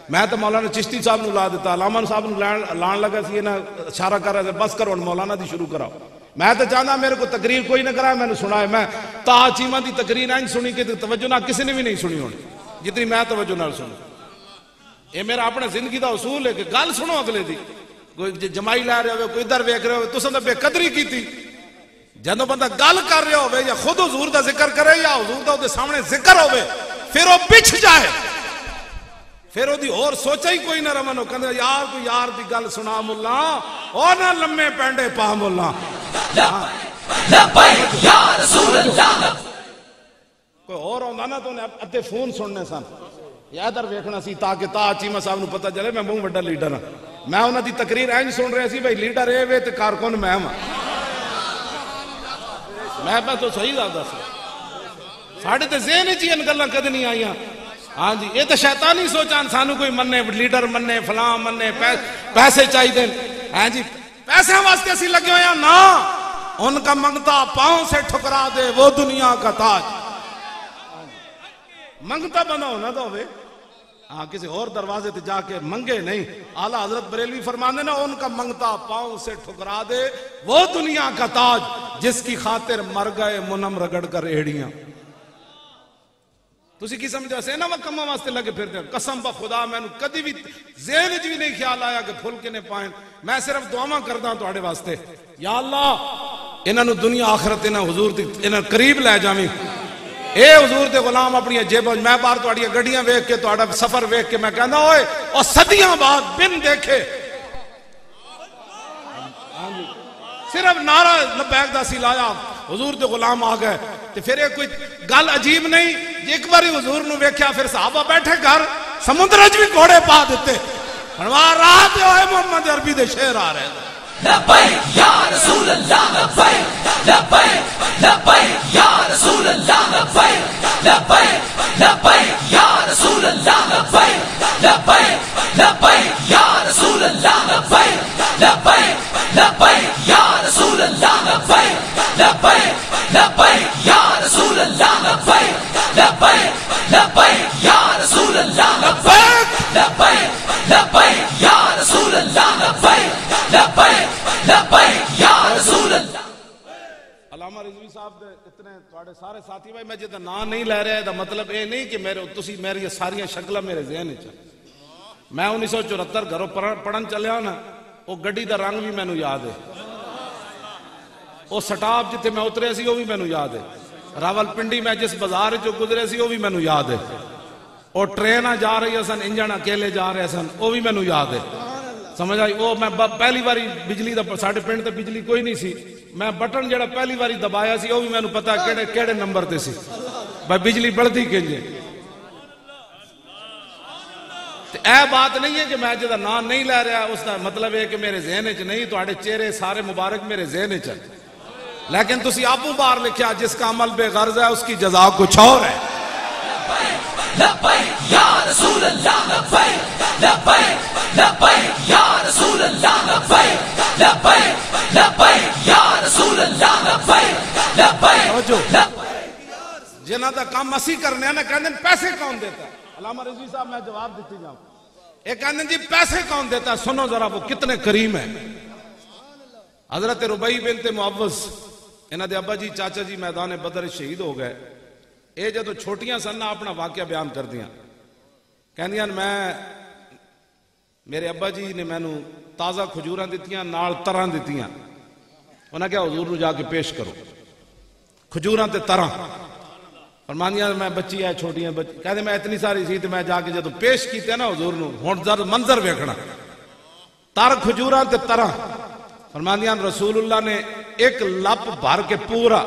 میں تو مولانا چشتی صاحب نو لا دیتا علامہ صاحب نو لان لگا سی نا اشارہ کر رہے تھے بس کرو مولانا دی شروع کراؤ میں تو چاہتا میرے کو تقریر کوئی نہ کرائے میں نے سنائے میں تاہا چیمہ دی تقریر نہیں سنی کہ توجہ نہ کسی نے بھی نہیں سنی ہونی جتنی میں توجہ نہ سنی یہ میرا اپنے زندگی دا اصول ہے کہ گل سنو اگلے دی کوئی جمائی لے رہے ہوئے کوئی ادھر ویکھ رہے ہوئے تو سن بے قدری کی تھی جدوں بندہ گل کر رہے ہوئے یا خود حضور دا ذکر کرے یا حضور دا دے سامنے ذکر ہوئے پھر وہ پچھ جائے پھر وہ دی اور سوچا ہی کوئی نہ رمن ہو کہنے یار کوئی یار دی گل سنا ملا اور نہ لمے پینڈے پا ملا لبیک یا رسول اللہ کوئی اور ہوندہ نا تو انہیں ادھے فون سننے سن یا ادھر ویکھنا سی تاکہ تا چیمہ صاحب نو پتہ چلے میں بہت بڑا لیڈر ہاں میں انہاں دی تقریر اینج سن رہے سی بھائی لیڈر اے وے تے کارکن میں ہاں میں تو صحیح دادا سی ساڑھے تے ذہن چی ان گلاں کدے نہیں آئیاں ہاں جی یہ تو شیطانی سوچان سانو کوئی مننے لیڈر مننے فلاں مننے پیسے چاہی دیں ہاں جی پیسے واسطے اسی لگے ہوئے ہیں نا ان کا منگتا پاؤں سے ٹھکرا دے وہ دنیا کا تاج منگتا بنا ہونا تو ہوئے ہاں کسی اور دروازے تے جا کے منگے نہیں اعلیٰ حضرت بریلوی فرمانے نا ان کا منگتا پاؤں سے ٹھکرا دے وہ دنیا کا تاج جس کی خاطر مر گئے منم رگڑ کر ایڑیاں تسی کی سمجھا سے نا وہ کمہ واسطے لگے پھرتے ہیں قسم با خدا میں کدی بھی ذہن بھی نہیں خیال آیا کہ پھول کے نے پائیں میں صرف دعاواں کردہ ہوں توڑے واسطے یا اللہ انہاں نو دنیا آخرت انہاں حضور انہاں قریب لے جاویں اے حضور دے غلام اپنی جیبوں میں بار توڑی گڑیاں ویکھ کے توڑا سفر ویکھ کے میں کہنا ہوئے اور صدیاں بعد بن دیکھے صرف نعرہ لبیک دا سی لایا حضور دے غلام آ گئے تو پھر یہ کوئی گل عجیب نہیں ایک باری حضور نو ویکھیا پھر صحابہ بیٹھے گھر سمندرج بھی گھوڑے پا دیتے ہنوار راہ دے ہوئے محمد عربی دے شعر آ رہے لبیک یا رسول اللہ لبیک لبیک لبیک یا رسول اللہ لبیک لبیک لبیک یا رسول اللہ لبیک لبیک لبیک یا رسول اللہ لبیک لبیک لبیک یا رسول اللہ لبیک لبیک لبیک یا رسول اللہ لبیک لبیک لبیک یا رسول اللہ لبیک لبیک لبیک یا رسول اللہ لبیک لبیک لبیک یا رسول اللہ علامہ رضوی صاحب دے اتنے توڑے سارے ساتھی بھائی میں جیتا نام نہیں لے رہے دا مطلب اے نہیں کہ تسی میری ساریاں شکلہ میرے ذہن چاہ میں 1974 گھروں پڑھن چلیا نا وہ گڑی دا رنگ بھی میں نو یاد ہے وہ سٹاپ جتھے میں اترے سی وہ بھی مینوں یاد ہے، راول پنڈی میں جس بازار جو گزرے سی وہ بھی مینوں یاد ہے، اور ٹرین جا رہی سن انجن اکیلے جا رہے سن وہ بھی مینوں یاد ہے، سمجھ آئی؟ وہ میں پہلی باری بجلی دا ساڈے پنڈ تے بجلی کوئی نہیں سی، میں بٹن جڑا پہلی باری دبایا سی وہ بھی مینوں پتا کیڑے نمبر تے سی بھائی بجلی بڑھتی کنجے۔ اے بات نہیں ہے کہ میں جدا نام نہیں لے رہا، اس کا مطلب ہے کہ میرے ذہن وچ نہیں، تواڈے چہرے سارے مبارک میرے ذہن وچ ہیں، لیکن تسی آبو بار لکھیا جس کا عمل بے غرض ہے اس کی جزا کچھ اور ہے۔ لبیک یا رسول اللہ لبیک لبیک لبیک یا رسول اللہ لبیک لبیک لبیک یا رسول اللہ لبیک لبیک جنہ دا کام اسی کرنے ہیں نا کہندے پیسے کون دیتا ہے؟ علامہ رضوی صاحب میں جواب دیتی جاؤں، ایک کہندے جی پیسے کون دیتا ہے؟ سنو ذرا وہ کتنے کریم ہیں۔ حضرت ربیع بنت معوذ انہاں دے ابا جی چاچا جی میدان بدر شہید ہو گئے، اے جدو چھوٹیاں سن اپنا واقعہ بیان کر دیاں، کہندیاں میں میرے ابا جی نے مینوں تازہ کھجوراں دتیاں نال تراں دتیاں، انہاں کہا حضور نو جا کے پیش کرو کھجوراں تے تراں، فرمانیاں میں بچی ہے چھوٹیاں بچی، کہتے میں اتنی ساری سی تے میں جا کے جدو پیش کیتے نا حضور نو ہن ذرا منظر ویکھنا تر کھجوراں تے تراں، فرمانیاں رسول اللہ نے ایک لپ بھر کے پورا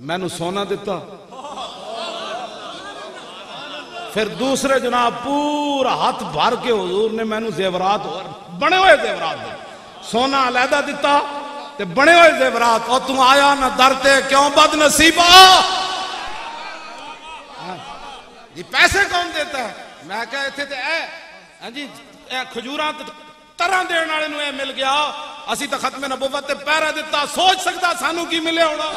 مینوں سونا دیتا، پھر دوسرے جناب پورا ہاتھ بھر کے حضور نے مینوں زیورات بنے ہوئے زیورات دے، سونا علیحدہ دیتا تے بنے ہوئے زیورات، اور تم آیا نہ درتے کیوں بد نصیبہ؟ یہ پیسے کون دیتا ہے؟ میں کہا اتھے تے اے جی کھجوراں طرح دین والے نو اے مل گیا، اسی تے ختم نبوت تے پہرا دیتا، سوچ سکتا سانو کی ملے ہونا؟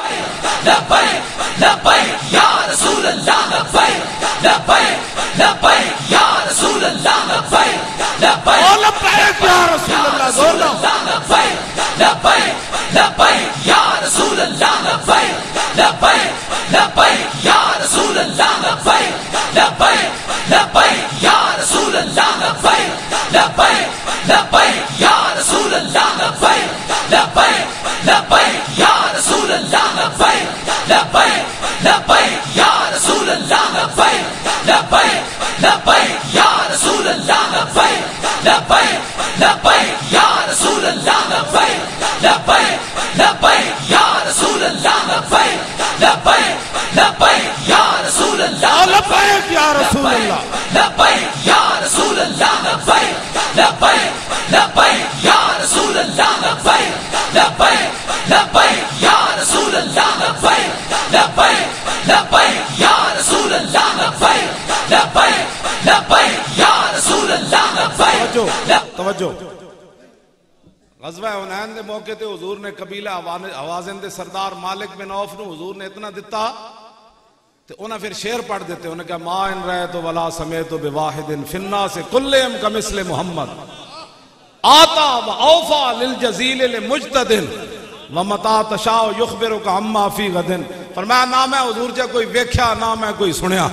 لبیک لبیک یا رسول اللہ لبیک لبیک لبیک یا رسول اللہ لبیک لبیک لبیک یا رسول اللہ زور دو لبیک لبیک لبیک یا رسول اللہ لبیک لبیک لبیک یا رسول اللہ لبیک لبیک لبیک یا رسول اللہ لبیک لبیک لبیک یا رسول اللہ لبیک لبیک لبیک یا رسول اللہ لبیک لبیک لبیک یا رسول اللہ لبیک لبیک لبیک یا رسول اللہ لبیک لبیک لبیک یا رسول اللہ لبیک لبیک لبیک یا رسول اللہ لبیک لبیک لبیک یا رسول اللہ لبیک یا رسول اللہ لبیک یا رسول اللہ لبیک لبیک لبیک یا رسول اللہ لبیک لبیک لبیک یا رسول اللہ لبیک لبیک لبیک یا رسول اللہ لبیک لبیک لبیک یا رسول اللہ لبیک۔ توجہ غزوہ حنین دے موقع تے حضور نے قبیلہ حوازن دے سردار مالک بن عوف نو حضور نے اتنا دیتا تے انہاں پھر شعر پڑھ دیتے، انہوں نے کہا ما ان رأیت ولا سمیت بواحد فی الناس کلہم کمثل محمد آتا و اوفا للجزیل لمجتد ومتا تشاء یخبرک عما فی غد، فرمایا نہ میں حضور جا کوئی ویکھیا نہ میں کوئی سنیا،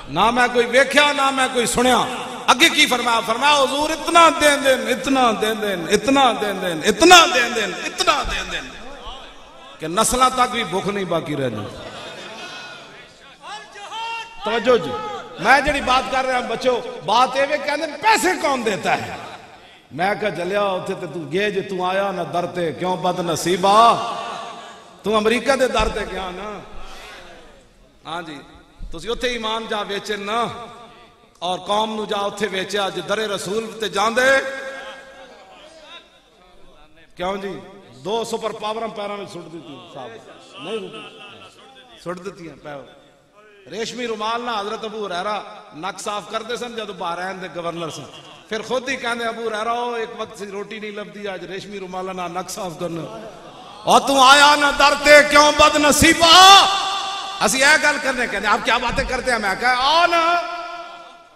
نہ میں کوئی ویکھیا نہ میں کوئی سنیا، اگے کی فرمایا؟ فرمایا حضور اتنا دین دین اتنا دین دین اتنا دین دین اتنا دین دین اتنا دین دین کہ نسلہ تک بھی بھوک نہیں باقی رہنی۔ توجہ جی میں جڑی بات کر رہا ہوں بچو، بات یہ بھی کہنے پیسے کون دیتا ہے؟ میں کہا جلیا اتھے تے تو گئے جے تو آیا نہ درتے کیوں بد نصیبہ، تو امریکہ دے درتے کیا نا؟ ہاں جی تسی اتھے ایمان جا ویچن نا اور قوم نو جا اتھے ویچیا جے در رسول تے جان دے کیوں جی؟ دو سپر پاورم پیروں میں سٹ دیتی ہیں صاحب، نہیں رکی سٹ دیتی ہیں پیو، ریشمی رومال نہ حضرت ابو ہریرہ نک صاف کر دے سن جدو بحرین دے گورنر سن، پھر خود ہی کہنے ابو ہریرہ ہو ایک وقت سے روٹی نہیں لبدی آج ریشمی رومال نہ نک صاف کرنا، اور تو آیا نہ درتے کیوں بد نصیبہ؟ اسی اے گل کرنے کہنے آپ کیا باتیں کرتے ہیں؟ میں کہا آ نا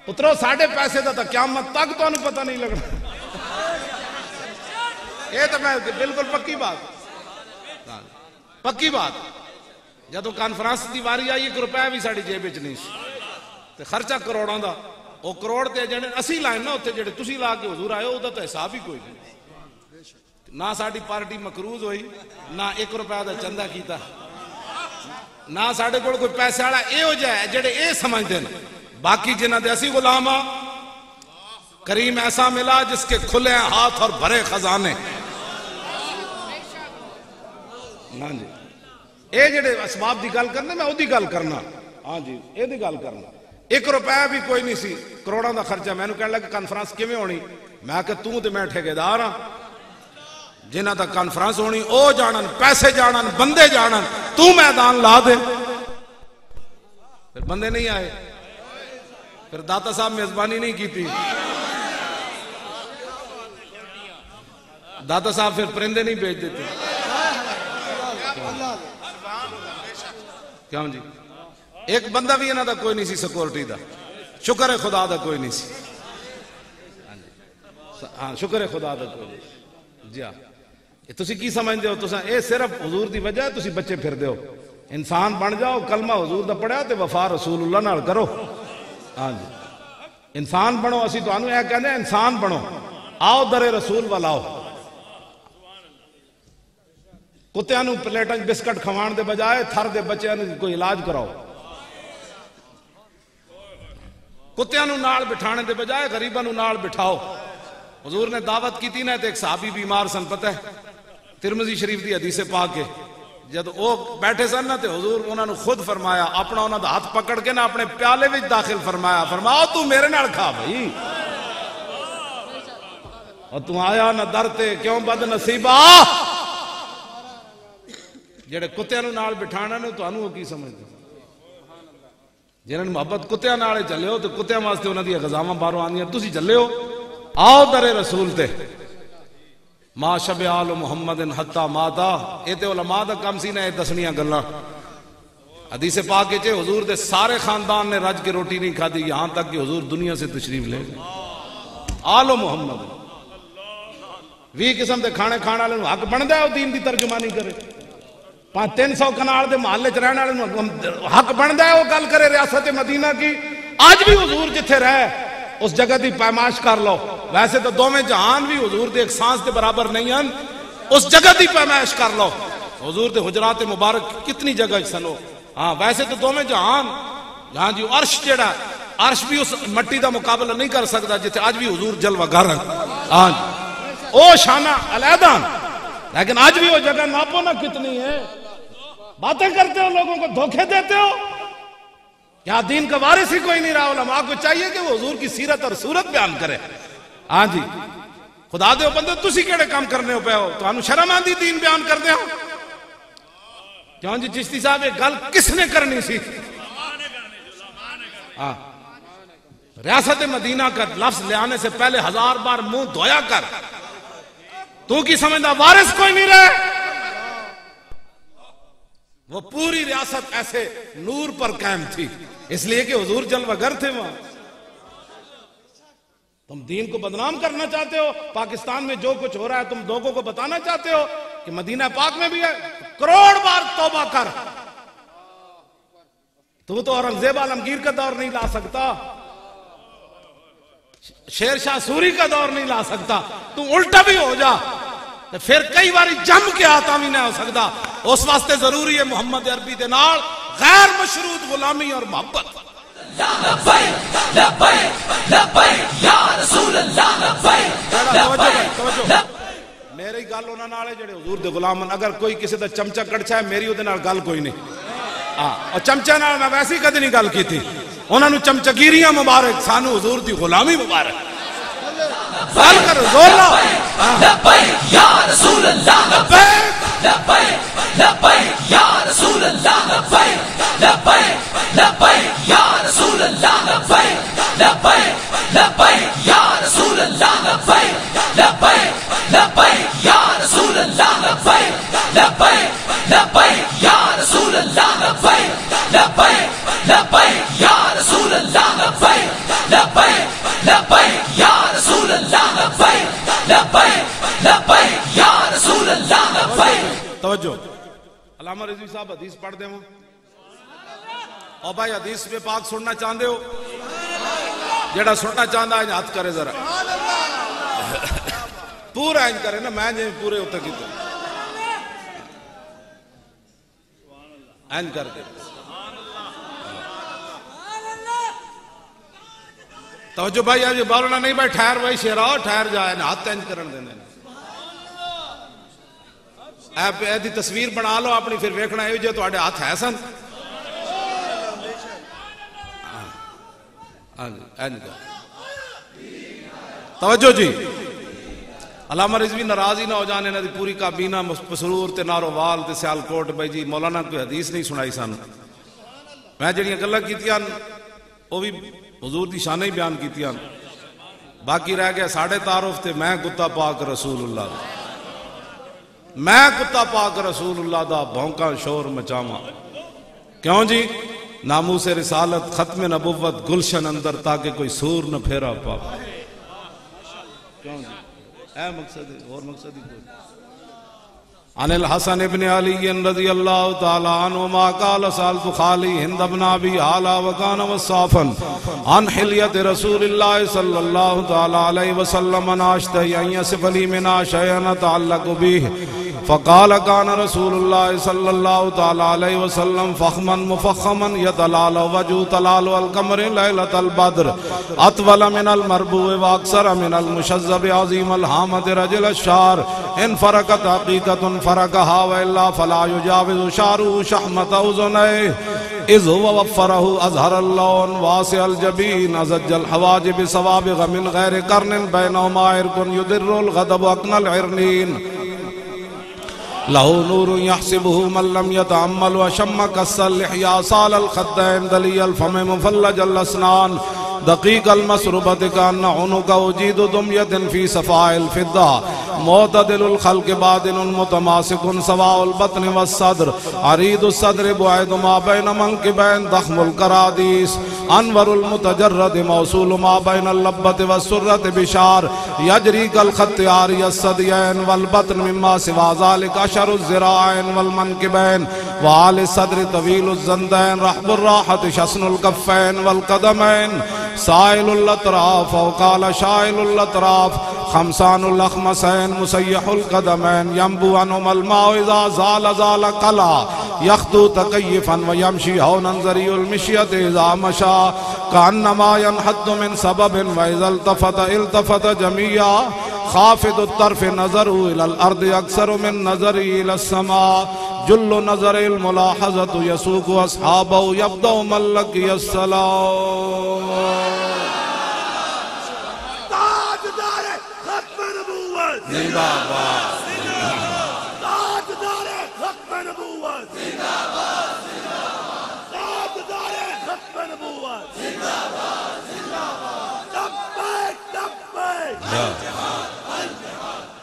پترو ساڑھے پیسے دا تا قیامت تک تو انہوں پتہ نہیں لگنا، یہ تو میں بالکل پکی بات پکی بات، جدو کانفرنس دی واری آئی 1 روپے بھی ساڑھی جیب وچ نہیں تے خرچہ کروڑاں دا، او کروڑ تے جڑے اسی لائن نا اوتھے جڑے تسی لا کے حضور آئے او دا تے حساب ہی کوئی نہیں، نہ ساڑی پارٹی مقروض ہوئی نہ 1 روپے دا چندہ کیتا نہ ساڑے کوئی پیسے والا اے ہو جائے جڑے اے سمجھ دیں باقی جنہ دے اسی غلام کریم ایسا ملا جس کے کھلے ہاتھ اور بھرے خزانے ہاں جی اے جڑے اسباب دی گل کرنے میں او دی گل کرنا ہاں جی اے دی گل کرنا 1 روپے بھی کوئی نہیں سی کروڑوں دا خرچہ میں نے کہنے لگا کانفرنس کیویں ہونی میں کہ تو تے میں ٹھیکیدار ہاں جنہ تک کانفرنس ہونی او جانن پیسے جانن بندے جانن تو میدان لا دے پھر بندے نہیں آئے پھر داتا صاحب میزبانی نہیں کی تھی داتا صاحب پھر پرندے نہیں بھیج دیتے کیوں جی ایک بندہ بھی انہاں دا کوئی نہیں سی سیکورٹی دا شکر ہے خدا دا کوئی نہیں سی ہاں شکر ہے خدا دا کوئی نہیں جی ہاں تسی کی سمجھتے ہو تساں اے صرف حضور دی وجہ ہے تسی بچے پھر دے ہو انسان بن جاؤ کلمہ حضور دا پڑھیا تے وفا رسول اللہ نال کرو ہاں جی انسان بنو اسی تو آنو اے کہنے انسان بنو آؤ در رسول والاؤ کتیاں نو پلیٹاں بسکٹ کھوان دے بجائے تھر دے بچیاں نو کوئی علاج کراؤ کتیاں نو نال بٹھانے دے بجائے غریباں نو نال بٹھاؤ حضور نے دعوت کی تھی نا تے ایک صحابی بیمار سن پتہ ہے ترمذی شریف دی حدیث پاک کے جب وہ بیٹھے سن نا تے حضور انہوں نے خود فرمایا اپنا انہوں نے ہاتھ پکڑ کے نا اپنے پیالے وچ داخل فرمایا فرماؤ تو میرے نال کھا بھائی اور تو آیا نہ در تے کیوں بد نصیبہ جڑے کتیاں نو نال بٹھانا نے تو انہوں کی سمجھتے جنہوں نے محبت کتیاں نالے چلے ہو تو کتیاں واسطے انہوں نے غزامہ باروں آنی ہیں تسی چلے ہو آؤ در رسول تے ما شب آل محمد حتی ماتا اے تے علماء دا کم سی نا اے دسنیاں گلہ حدیث پاک کے چھے حضور دے سارے خاندان نے رج کے روٹی نہیں کھا دی یہاں تک کہ حضور دنیا سے تشریف لے گئے آل محمد 20 قسم دے کھانے کھانا لے حق بن دے دین دی ترجمانی کرے 300 کنال دے محلے چ رہنے والے حق بن دے وہ گل کرے ریاست مدینہ کی آج بھی حضور جتھے رہے اس جگہ دی پیمائش کر لو ویسے تو دوویں جہان بھی حضور دے ایک سانس دے برابر نہیں ہیں اس جگہ دی پیمائش کر لو حضور دے حجرات مبارک کتنی جگہ سنو ہاں ویسے تو دوویں جہان ہاں جی عرش جڑا عرش بھی اس مٹی دا مقابلہ نہیں کر سکتا جتھے آج بھی حضور جلوہ گر ہاں جی او شانہ علیحدہ لیکن آج بھی وہ جگہ ناپو نہ کتنی ہے باتیں کرتے ہو لوگوں کو دھوکے دیتے ہو کیا دین کا وارث ہی کوئی نہیں رہا علماء کو چاہیے کہ وہ حضور کی سیرت اور صورت بیان کرے ہاں جی خدا دے ہو بندے تسی کیڑے کام کرنے ہو پہ ہو تو انو شرم آندی دین بیان کر دے ہو کیوں جی چشتی صاحب ایک گل کس نے کرنی سی ریاست مدینہ کا لفظ لے آنے سے پہلے 1000 بار منہ دھویا کر تو کی سمجھدا وارث کوئی نہیں رہے وہ پوری ریاست ایسے نور پر قائم تھی اس لیے کہ حضور جلوہ گر تھے وہاں تم دین کو بدنام کرنا چاہتے ہو پاکستان میں جو کچھ ہو رہا ہے تم لوگوں کو بتانا چاہتے ہو کہ مدینہ پاک میں بھی ہے کروڑ بار توبہ کر تو اورنگزیب عالمگیر کا دور نہیں لا سکتا شیر شاہ سوری کا دور نہیں لا سکتا تم الٹا بھی ہو جا پھر کئی باری جم کے آتا بھی نہیں ہو سکتا اس واسطے ضروری ہے محمد عربی دے نال غیر مشروط غلامی اور محبت لبیک لبیک لبیک یا رسول اللہ لبیک میری گل انہاں نال ہے جڑے حضور دے غلام اگر کوئی کسی دا چمچا کڑچا ہے میری اودے نال گل کوئی نہیں اور چمچا نال میں ویسی کدی نہیں گل کیتی انہاں نو چمچگیریاں مبارک سانو حضور دی غلامی مبارک گل کر زور لاؤ لبیک یا رسول اللہ لبیک لبیک لبیک یا رسول اللہ لبیک لبیک لبیک یا رسول اللہ لبیک لبیک لبیک یا رسول اللہ لبیک لبیک لبیک یا رسول اللہ لبیک لبیک لبیک یا رسول اللہ لبیک لبیک لبیک یا رسول اللہ لبیک لبیک لبیک یا رسول اللہ لبیک لبیک لبیک یا رسول اللہ لبیک توجہ علامہ رضوی صاحب حدیث پڑھ دے ہوں اور بھائی حدیث میں پاک سننا چاہندے ہو جڑا سننا چاہندا ہے ہاتھ کرے ذرا پورا انج کرے نا میں جی پورے اتنے کیتے انج کر کے توجہ بھائی آج بولنا نہیں بھائی ٹھہر بھائی شیرا ٹھہر جائے نا ہاتھ انج کرن دینے ایدی تصویر بنا لو اپنی پھر ویکھنا ہے جو تواڈے ہاتھ ہے سن توجہ جی علامہ رضوی ناراض ہی نہ ہو جانے دی پوری کابینہ مسرور تے نارووال تے سیالکوٹ بھائی جی مولانا کوئی حدیث نہیں سنائی سن میں جڑیاں گلاں کیتیاں وہ بھی حضور دی شانہ ہی بیان کیتیاں باقی رہ گیا ساڑھے تعارف تے میں کتا پاک رسول اللہ میں کتا پاک رسول اللہ دا بھونکا شور مچاواں کیوں جی ناموس رسالت ختم نبوت گلشن اندر تاکہ کوئی سور نہ پھیرا پا کیوں جی اے مقصد ہے اور مقصد ہی کوئی عن الحسن ابن علی رضی اللہ تعالی عنہما قال سألت خالی ہند ابن ابی حالا وکان وصافا عن حلیت رسول اللہ صلی اللہ تعالی علیہ وسلم ناشتہی ان یصف لی منا شیئا تعلق به فقال كان رسول الله صلى الله تعالى عليه وسلم فخما مفخما يتلال وجه تلال القمر ليلة البدر أطول من المربوع وأكثر من المشذب عظيم الهامة رجل الشعر إن فرقت حقيقة فرقها وإلا فلا يجاوز شعره شحمة أذنيه إذ هو وفره أزهر اللون واسع الجبين أزج الحواجب سوابغ من غير قرن بينهما عرق يدر الغضب أقنى العرنين له نور يحسبه من لم يتعمل وشم كس اللحيا صال الخدين دلي الفم مفلج الأسنان دقيق المسربة كأن عنق وجيد دمية في صفاء الفضة معتدل الخلق بادن متماسك سواء البطن والصدر عريض الصدر بعيد ما بين منكبين ضخم الكراديس انور المتجرد موصول ما بين اللبة والسرة بشار يجري كالخط عاري الصديين والبطن مما سوى ذلك أشر الزراعين والمنكبين وعال الصدر طويل الزندين رحب الراحة شسن الكفين والقدمين سائل الأطراف وقال شائل الأطراف خمسان الأخمسين مسيح القدمين ينبو عنهم الماء إذا زال زال قلا يخطو تكيفا ويمشي هونا ذري المشية إذا مشى كأنما ينحد من سبب وإذا التفت التفت جميعا خافض الطرف نظره إلى الأرض أكثر من نظره إلى السماء جل نظر الملاحظة يسوق أصحابه يبدأ من لقي السلام زندہ باد تاجدار ختم نبوت زندہ باد تاجدار ختم نبوت زندہ باد لبیک لبیک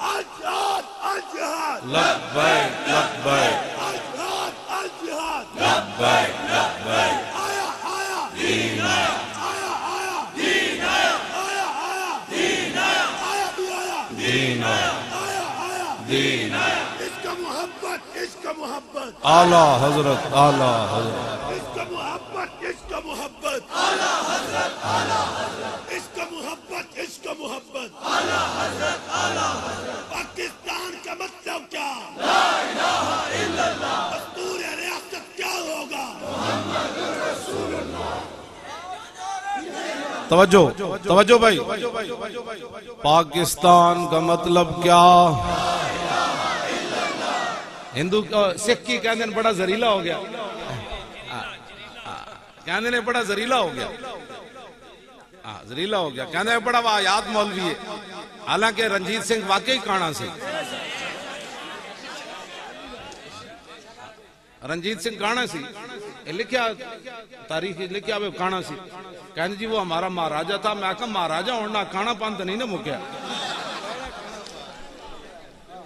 الجہاد الجہاد لبیک لبیک الجہاد الجہاد لبیک لبیک آیا آیا دین آیا آیا آیا دین آیا آیا آیا دین آیا آیا بھی آیا دین آیا آیا آیا دین آیا اس کا محبت اس کا محبت اعلیٰ حضرت اعلیٰ حضرت اس کا محبت اس کا محبت اعلیٰ حضرت اعلیٰ حضرت اس کا محبت اس کا محبت اعلیٰ حضرت اعلیٰ حضرت پاکستان کا مطلب کیا لا الہ الا اللہ دستور ریاست کیا ہوگا محمد رسول اللہ توجہ توجہ بھائی پاکستان کا مطلب کیا ہندو سکھ کی کہنے نے بڑا زریلا ہو گیا کہنے نے بڑا زریلا ہو گیا زریلا ہو گیا کہنے نے بڑا واحد مولوی ہے حالانکہ رنجیت سنگھ واقعی کانا سے رنجیت سنگھ کانا سی لکھیا تاریخ لکھیا وہ کانا سی کہنے جی وہ ہمارا مہاراجہ تھا میں کہا مہاراجہ ہونا کانا پانت نہیں نا مکیا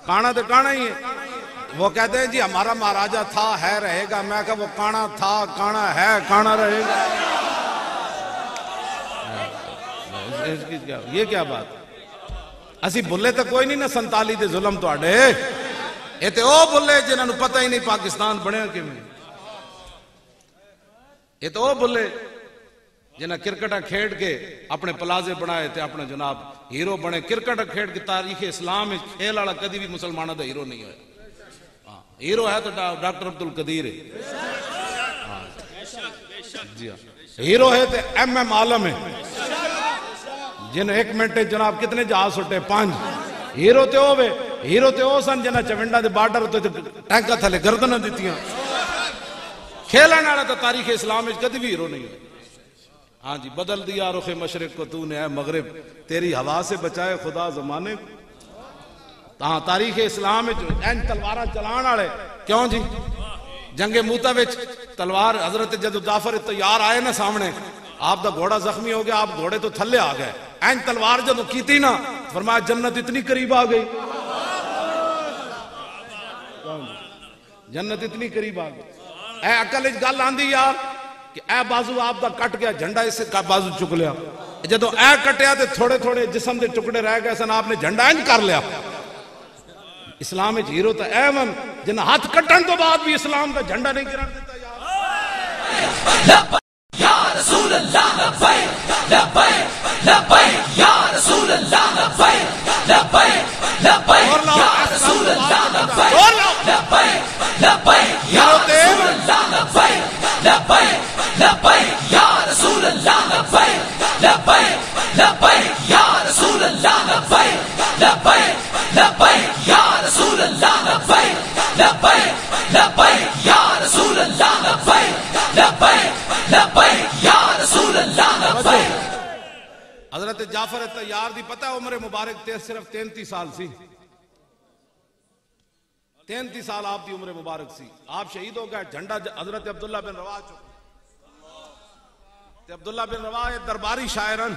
کانا تو کانا ہی ہے وہ کہتے ہیں جی ہمارا مہاراجہ تھا ہے رہے گا میں کہا وہ کانا تھا کانا ہے کانا رہے گا یہ کیا بات اسی بھلے تو کوئی نہیں نا سنتالی دے ظلم تو آڑے یہ تے او بھلے جنہاں نو پتہ ہی نہیں پاکستان بڑھے کہ میں یہ تو او بھلے جنہاں کرکٹا کھیڑ کے اپنے پلازے بنائے تھے اپنے جناب ہیرو بنے کرکٹ کھیڈ کی تاریخ اسلام کھیل والا کدی بھی مسلمانوں کا ہیرو نہیں ہوا. ہیرو ہے تو ڈاکٹر عبد القدیر ہے. جی ہاں ہیرو ہے تو ایم عالم ہے جن 1 منٹ جناب کتنے جہاز سٹے 5. ہیرو تے ہوئے ہیرو تے ہو سن جنہ چونڈا دے بارڈر ہوتے ٹینکا تھلے گردناں دیتیاں. کھیلنے والا تو تاریخ اسلام میں کدی بھی ہیرو نہیں ہے. ہاں جی بدل دیا رخ مشرق کو تو نے اے مغرب تیری ہوا سے بچائے خدا زمانے. ہاں تاریخ اسلام میں تلوارا چلان والے کیوں جی جنگ موتا وچ تلوار حضرت جدو جعفر تیار آئے نا سامنے آپ دا گھوڑا زخمی ہو گیا آپ گھوڑے تو تھلے آ گئے. این تلوار جدو کیتی نا فرمایا جنت اتنی قریب آ گئی. جنت اتنی قریب آ گئی. اے عقل اچ گل آندی یار کہ اے بازو آپ دا کٹ گیا جھنڈا اس کا بازو چک لیا. جدو اے کٹیا تے تھوڑے تھوڑے جسم دے ٹکڑے رہ گئے سن آپ نے جھنڈا انج کر لیا. اسلام وچ ہیرو تے اے من جن ہاتھ کٹن تو بعد بھی اسلام دا جھنڈا نہیں گرن دیتا یار. یا رسول اللہ لبیک لبیک لبیک یا رسول اللہ لبیک لبیک لبیک یا رسول اللہ لبیک لبیک لبیک یا رسول اللہ لبیک لبیک لبیک یا رسول اللہ لبیک لبیک لبیک یا رسول اللہ لبیک لبیک لبیک یا رسول اللہ لبیک لبیک لبیک یا رسول اللہ لبیک لبیک لبیک یا رسول اللہ لبیک. حضرت جعفر تیار دی پتہ عمر مبارک صرف 33 سال سی. 33 سال آپ دی عمر مبارک سی. آپ شہید ہو گئے جھنڈا حضرت عبداللہ بن رواح چکے. عبداللہ بن رواح درباری شاعرن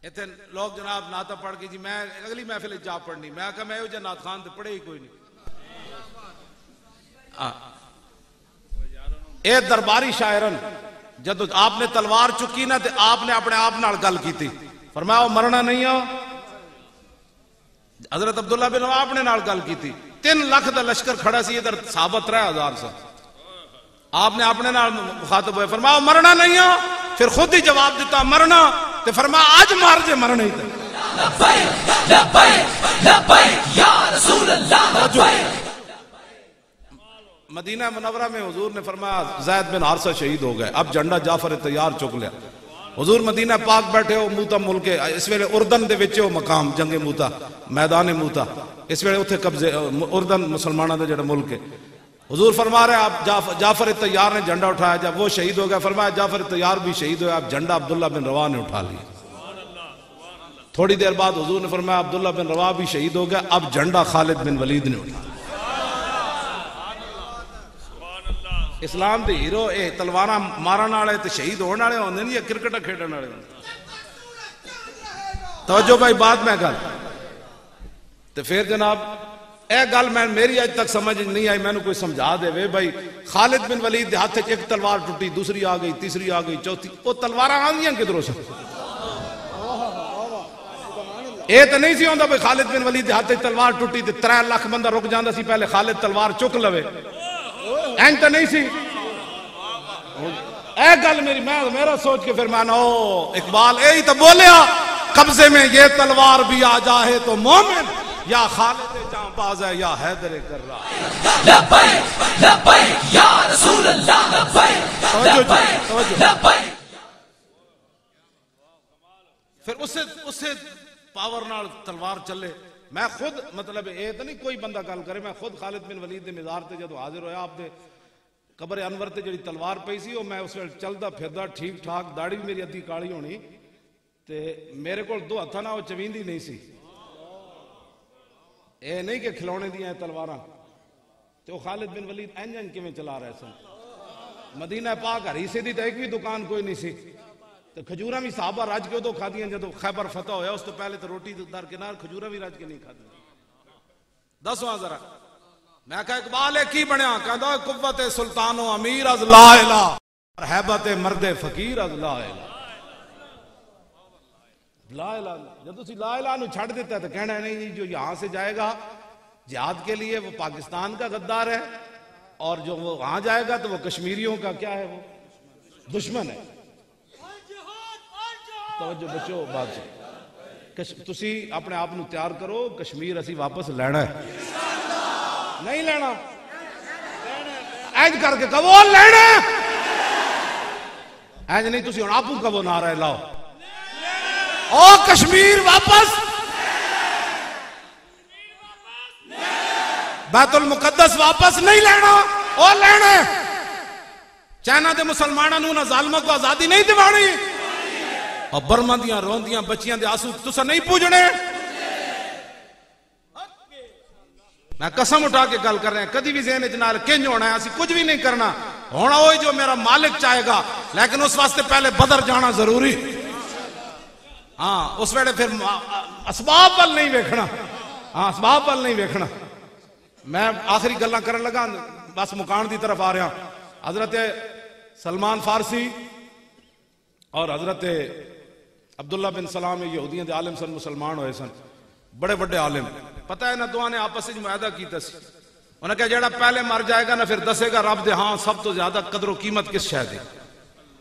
اتنے لوگ جناب نعتہ پڑھ کے جی میں اگلی محفل جا پڑھنی میں کہا میں جو نعت خان تے پڑھے ہی کوئی نہیں. اے درباری شاعرن جدو آپ نے تلوار چکی نا تے آپ نے اپنے آپ نال گل کیتی فرمایا وہ مرنا نہیں ہو. حضرت عبداللہ بن رواح اپنے نال گل کیتی 3 لاکھ دا لشکر کھڑا سی ادھر صحابہ 3000 سے. آپ نے اپنے نال مخاطب ہوئے فرمایا مرنا نہیں ہو. پھر خود ہی جواب دیتا مرنا تے فرمایا آج مار جے مرنا ہی تھا. لبیک لبیک لبیک یا رسول اللہ لبیک. مدینہ منورہ میں حضور نے فرمایا زید بن حارثہ شہید ہو گئے. اب جھنڈا جعفر تیار چک لیا. حضور مدینہ پاک بیٹھے ہو موتا ملک اس ویلے اردن دے وچ ہو مقام جنگ موتا میدان موتا اس ویلے اتھے قبضے اردن مسلمانوں دا جڑا ملک ہے. حضور فرما رہے آپ جعفر تیار نے جھنڈا اٹھایا جب وہ شہید ہو گیا فرمایا جعفر تیار بھی شہید ہویا اب جھنڈا عبداللہ بن رواح نے اٹھا لیا. تھوڑی دیر بعد حضور نے فرمایا عبداللہ بن رواح بھی شہید ہو گیا اب جھنڈا خالد بن ولید نے اٹھا. اسلام دے ہیرو اے تلواراں مارن والے تے شہید ہونے والے ہوندے نہیں کرکٹ کھیڈن والے. توجہ بھائی بعد میں گل تے پھر جناب اے گل میں میری اج تک سمجھ نہیں آئی. میں نے کوئی سمجھا دے وے بھائی خالد بن ولید دے ہاتھ ایک تلوار ٹوٹی دوسری آ گئی تیسری آ گئی چوتھی وہ تلواراں آندیاں کدھروں سے. اے تے نہیں سی ہوندا بھائی خالد بن ولید دے ہاتھ تلوار ٹوٹی تے 3 لاکھ بندہ رک جاندا سی پہلے خالد تلوار چک لوے. این تو نہیں سی اے گل میرا سوچ کے پھر میں اقبال اے ہی تو بولیا قبضے میں یہ تلوار بھی آ جائے تو مومن یا خالد جاں باز ہے یا حیدر کررا. لبیک لبیک یا رسول اللہ لبیک لبیک لبیک. پھر اسے پاور نال تلوار چلے. میں خود مطلب اے تو نہیں کوئی بندہ گل کرے میں خود خالد بن ولید دے مزار تے جدو حاضر ہویا آپ دے قبر انور تے جڑی تلوار پئی سی میں اس ویل چلدا پھردا ٹھیک ٹھاک داڑھی بھی میری ادھی کالی ہونی تے میرے کول 2 ہتھاں نال چویندی نہیں سی. اے نہیں کہ کھلونے دیاں تلواراں تے او خالد بن ولید انجن کیویں چلا رہے سن. مدینہ پاک ہریسے دی تے ایک بھی دکان کوئی نہیں سی تو کھجوراں بھی صحابہ رج کے ادو کھادیاں جدو خیبر فتح ہویا اس تو پہلے تو روٹی درکنار کھجوراں بھی رج کے نہیں کھادی. دسواں ذرا میں کہا اقبال کی بنیا کہندا قوت سلطان و امیر از لا الہ اور ہیبت مرد فقیر از لا الہ. لا الہ جب تسی لا الہ نو چھڑ دیتا ہے تو کہنا ہے نہیں جو یہاں سے جائے گا جہاد کے لیے وہ پاکستان کا غدار ہے اور جو وہ وہاں جائے گا تو وہ کشمیریوں کا کیا ہے وہ دشمن ہے. توجہ بچو بات سے تسی اپنے آپ نو تیار کرو، کشمیر اسی واپس لینا ہے، نہیں لینا، اینج کر کے کہو لینا، اینج نہیں تسی ہن آپو کہو نعرہ لاؤ، او کشمیر واپس، بیت المقدس واپس نہیں لینا، او لینا، چائنا دے مسلمانوں نو نہ ظالموں کو آزادی نہیں دیوانی، اور برما دیاں روندیاں بچیاں دے آنسو تسا نہیں پوجنے۔ میں قسم اٹھا کے گل کر رہے ہیں، کدی بھی ذہن جنال کنج ہونا ہے، اسی کچھ بھی نہیں کرنا، ہونا ہوئی جو میرا مالک چاہے گا، لیکن اس واسطے پہلے بدر جانا ضروری، ہاں اس ویڑے پھر اسباب وال نہیں ویکھنا، ہاں اسباب وال نہیں ویکھنا۔ میں آخری گلاں کرن لگا، بس مکان دی طرف آ رہا، حضرت سلمان فارسی اور حضرت عبداللہ بن سلام یہودیاں دے عالم سن، مسلمان ہوئے سن، بڑے بڑے عالم، پتہ ہے نا دعا نے آپس میں معاہدہ کیتا سی، انہوں نے کہا جیڑا پہلے مر جائے گا نا پھر دسے گا رب دے ہاں سب تو زیادہ قدر و قیمت کس شے دی۔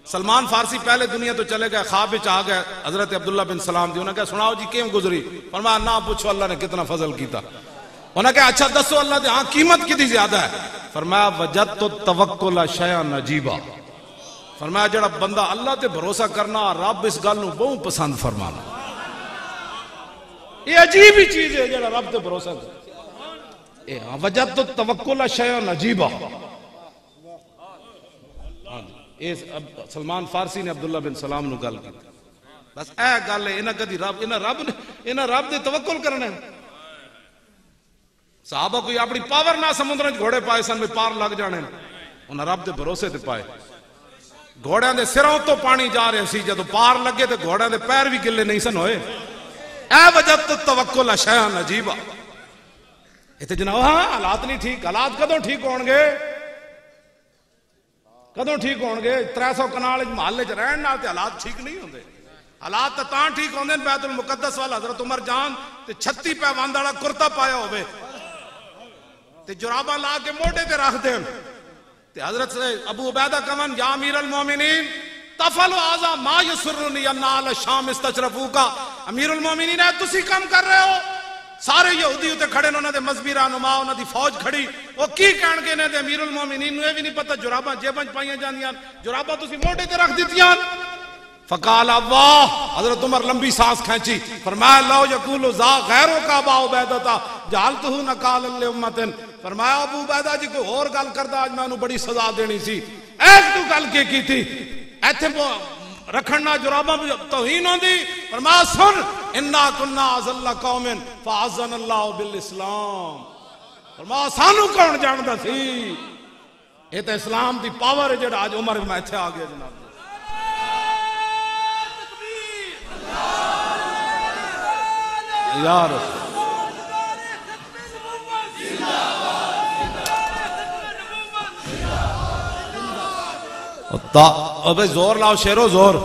سلمان فارسی پہلے دنیا تو چلے گئے، خواب وچ آ گئے حضرت عبداللہ بن سلام دی، انہوں نے کہا سناؤ جی کیوں گزری، فرمایا نہ پوچھو اللہ نے کتنا فضل کیتا، انہوں نے کہا اچھا دسو اللہ دے ہاں قیمت کتنی زیادہ ہے، فرمایا وجدت التوکل شیئا عجیبا، فرمایا جڑا بندہ اللہ تے بھروسہ کرنا رب اس گل نو بہت پسند فرمانا، یہ عجیب ہی چیز ہے جڑا رب تے بھروسہ کرنا، وجدت التوکل شیئا عجیبا۔ سلمان فارسی نے عبداللہ بن سلام نو گل کی، بس اے گل ہے، انہاں کدی انہاں رب دے توکل کرنا ہے۔ صحابہ کوئی اپنی پاور نہ سمندر گھوڑے پائے سن میں پار لگ جانے، انہاں رب دے بھروسے تے پائے، گھوڑیاں دے سروں تو پانی جا رہے سی، جدو پار لگے تے گھوڑیاں دے پیر بھی گلے نہیں سن ہوئے، اے وجدت التوکل شیئا عجیبا۔ اتنے جناب ہاں حالات نہیں ٹھیک، حالات کدوں ٹھیک ہون گے، کدوں ٹھیک ہون گے، 300 کنال محلے چ رہن نال تے حالات ٹھیک نہیں ہوندے، حالات تاں ٹھیک ہوندے بیت المقدس والا حضرت عمر جان تے 36 پیوند والا کرتا پایا ہوئے تے جراباں لا کے موٹے تے رکھ دین، تے حضرت ابو عبیدہ کمن یا امیر المومنین تفعلوا هذا ما يسرني ان على الشام استشرفوك، امیر المومنین ہے تسی کم کر رہے ہو، سارے یہودی تے کھڑے نے، انہاں دے مذہبی رہنما، انہاں دی فوج کھڑی، وہ کی کہن گے نے تے امیر المومنین نو یہ بھی نہیں پتہ جراباں جیباں چ پائیاں جاندیاں، جراباں تسی موٹے تے رکھ دتیاں، فقال واہ، حضرت عمر لمبی سانس کھینچی، فرمایا لو یقول ذا غیرو کا ابا عبیدہ جعلتہ نکالا لامۃ، فرمایا ابو عبیدہ جی کوئی اور گل کردا اج میں انہوں بڑی سزا دینی سی، ایک تو گل کی تھی ایتھے رکھنا جراباں توہین ہوندی، فرمایا سن انا کنا ذل قوم فاعزنا اللہ بالاسلام، فرمایا سانو کون جاندا سی، یہ تے اسلام دی پاور ہے جڑا اج عمر میں ایتھے آ گیا جناب۔ یار ابے زور لاؤ شیرو زور،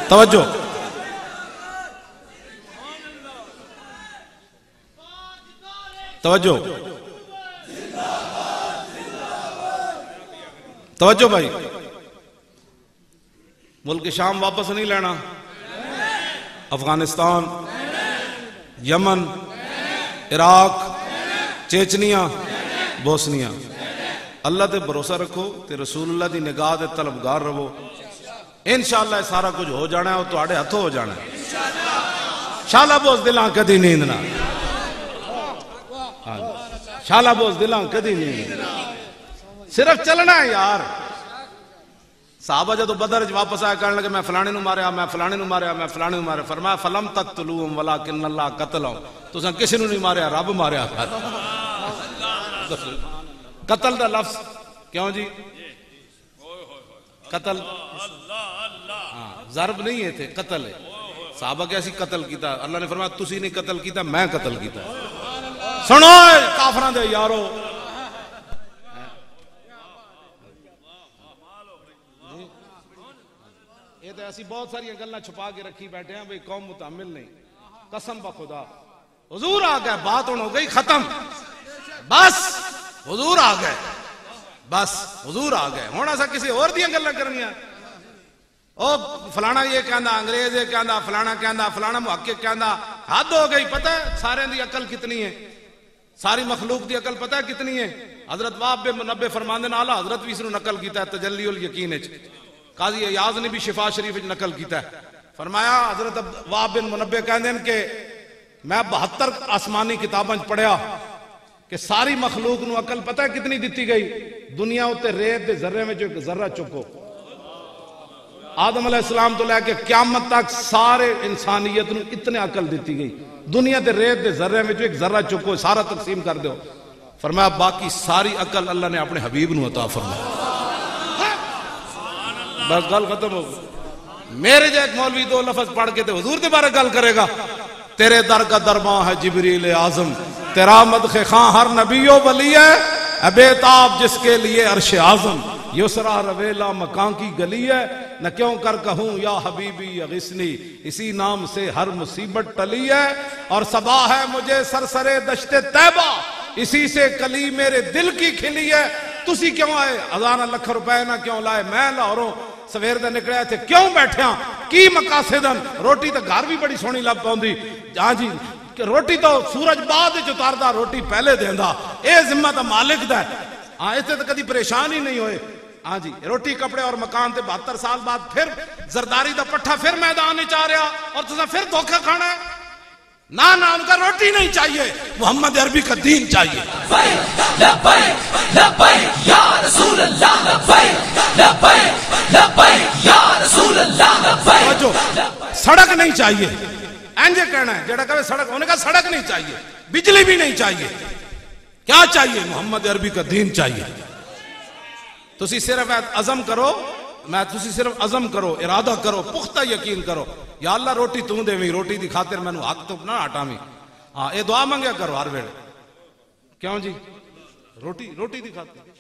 توجہ، توجہ، توجہ بھائی، ملک شام واپس نہیں لینا، افغانستان، یمن، عراق، چیچنیا، بوسنیا، اللہ تے بھروسہ رکھو تے رسول اللہ دی نگاہ دے طلبگار رہو، انشاءاللہ سارا کچھ ہو جانا ہے اور تواڈے ہتھوں ہو جانا ہے، شالا بوز دلاں کدی نیند نہ، شالا بوز دلاں کدی نیند، صرف چلنا ہے یار۔ صحابہ جدو بدر واپس آئے کہنے لگے میں فلانے نو ماریا، میں فلانے نو ماریا، میں فلانے نو ماریا، فرمایا فلم تقتلوہم ولکن اللہ قتلہم، تساں کسی نو نہیں ماریا رب ماریا، قتل دا لفظ کیوں جی، قتل ضرب نہیں ہے تھے، قتل ہے، صحابہ کیسی قتل کیتا، اللہ نے فرمایا تسی نہیں قتل کیتا میں قتل کیتا، سنو کافراں دے یارو، یہ تو ایسی بہت ساری گلاں چھپا کے رکھی بیٹھے ہیں بھئی قوم متحمل نہیں، قسم بخدا حضور آ گئے، بات ہو گئی ختم، بس حضور آ گئے، بس حضور آ گئے، ہوں اصا کسی اور دیا گلا کرنی، او فلانا یہ کہندا، انگریز یہ کہندا، فلانا کہندا، فلانا محقق کہندا، حد ہو گئی۔ پتہ ہے سارے دی عقل کتنی ہے، ساری مخلوق دی عقل پتہ ہے کتنی ہے؟ حضرت وہب بن منبہ فرماندے نے اعلیٰ حضرت بھی اس نے نقل کیتا ہے تجلی الیقین وچ، قاضی ایاز نے بھی شفا شریف وچ نقل کیتا ہے، فرمایا حضرت وہب بن منبہ کہندے ہیں کہ میں 72 آسمانی کتاباں پڑھیا کہ ساری مخلوق نو عقل پتہ ہے کتنی دیتی گئی؟ دنیا اتے ریت دے ذرے میں جو ایک ذرہ چکو، آدم علیہ السلام تو لے کے قیامت تک سارے انسانیت نو اتنے عقل دیتی گئی، دنیا دے ریت دے ذرے میں جو ایک ذرہ چکو سارا تقسیم کر دو، فرمایا باقی ساری عقل اللہ نے اپنے حبیب نو عطا فرمایا۔ بس گل ختم ہو گئی۔ میرے جو ایک مولوی 2 لفظ پڑھ کے تے حضور دے بارے گل کرے گا، تیرے در کا درباں ہے جبریل اعظم، تیرا مدح خاں ہر نبی و ولی ہے، ابیتاب جس کے لیے عرش اعظم، یسرا رویلا مکان کی گلی ہے، نہ کیوں کر کہوں یا حبیبی اغثنی، اسی نام سے ہر مصیبت ٹلی ہے، اور صبا ہے مجھے سرسرے دشت طیبہ، اسی سے کلی میرے دل کی کھلی ہے، تسی کیوں آئے؟ ہزارہ لکھ روپے نہ کیوں لائے، میں لاہوروں سویر دے نکلے تھے، کیوں بیٹھے ہاں کی مقاصدن؟ روٹی تو گھر بھی بڑی سونی لب پاؤندی، ہاں جی روٹی تو سورج بعد اتاردا، روٹی پہلے دیندا، اے ذمہ تو مالک دا ہے، ہاں اس سے تو کدی پریشان ہی نہیں ہوئے، ہاں جی روٹی کپڑے اور مکان تے 72 سال بعد پھر زرداری دا پٹھا پھر میدان نہیں چاہ رہا، اور تسا پھر دھوکہ کھانا ہے؟ نہ ان کا روٹی نہیں چاہیے، محمد عربی کا دین چاہیے۔ لبیک لبیک لبیک یا رسول اللہ، لبیک لبیک لبیک یا رسول اللہ، لبیک۔ سڑک نہیں چاہیے، اینجے کہنا ہے جڑا کہے سڑک، انہوں نے کہا سڑک نہیں چاہیے، بجلی بھی نہیں چاہیے، کیا چاہیے؟ محمد عربی کا دین چاہیے۔ تسی صرف عزم کرو، میں تسی صرف عزم کرو، ارادہ کرو، پختہ یقین کرو، یا اللہ روٹی توں دے ویں، روٹی دی خاطر میں نو حق تو نہ ہٹاویں، ہاں اے دعا منگیا کرو ہر ویلے، کیوں جی روٹی دی خاطر۔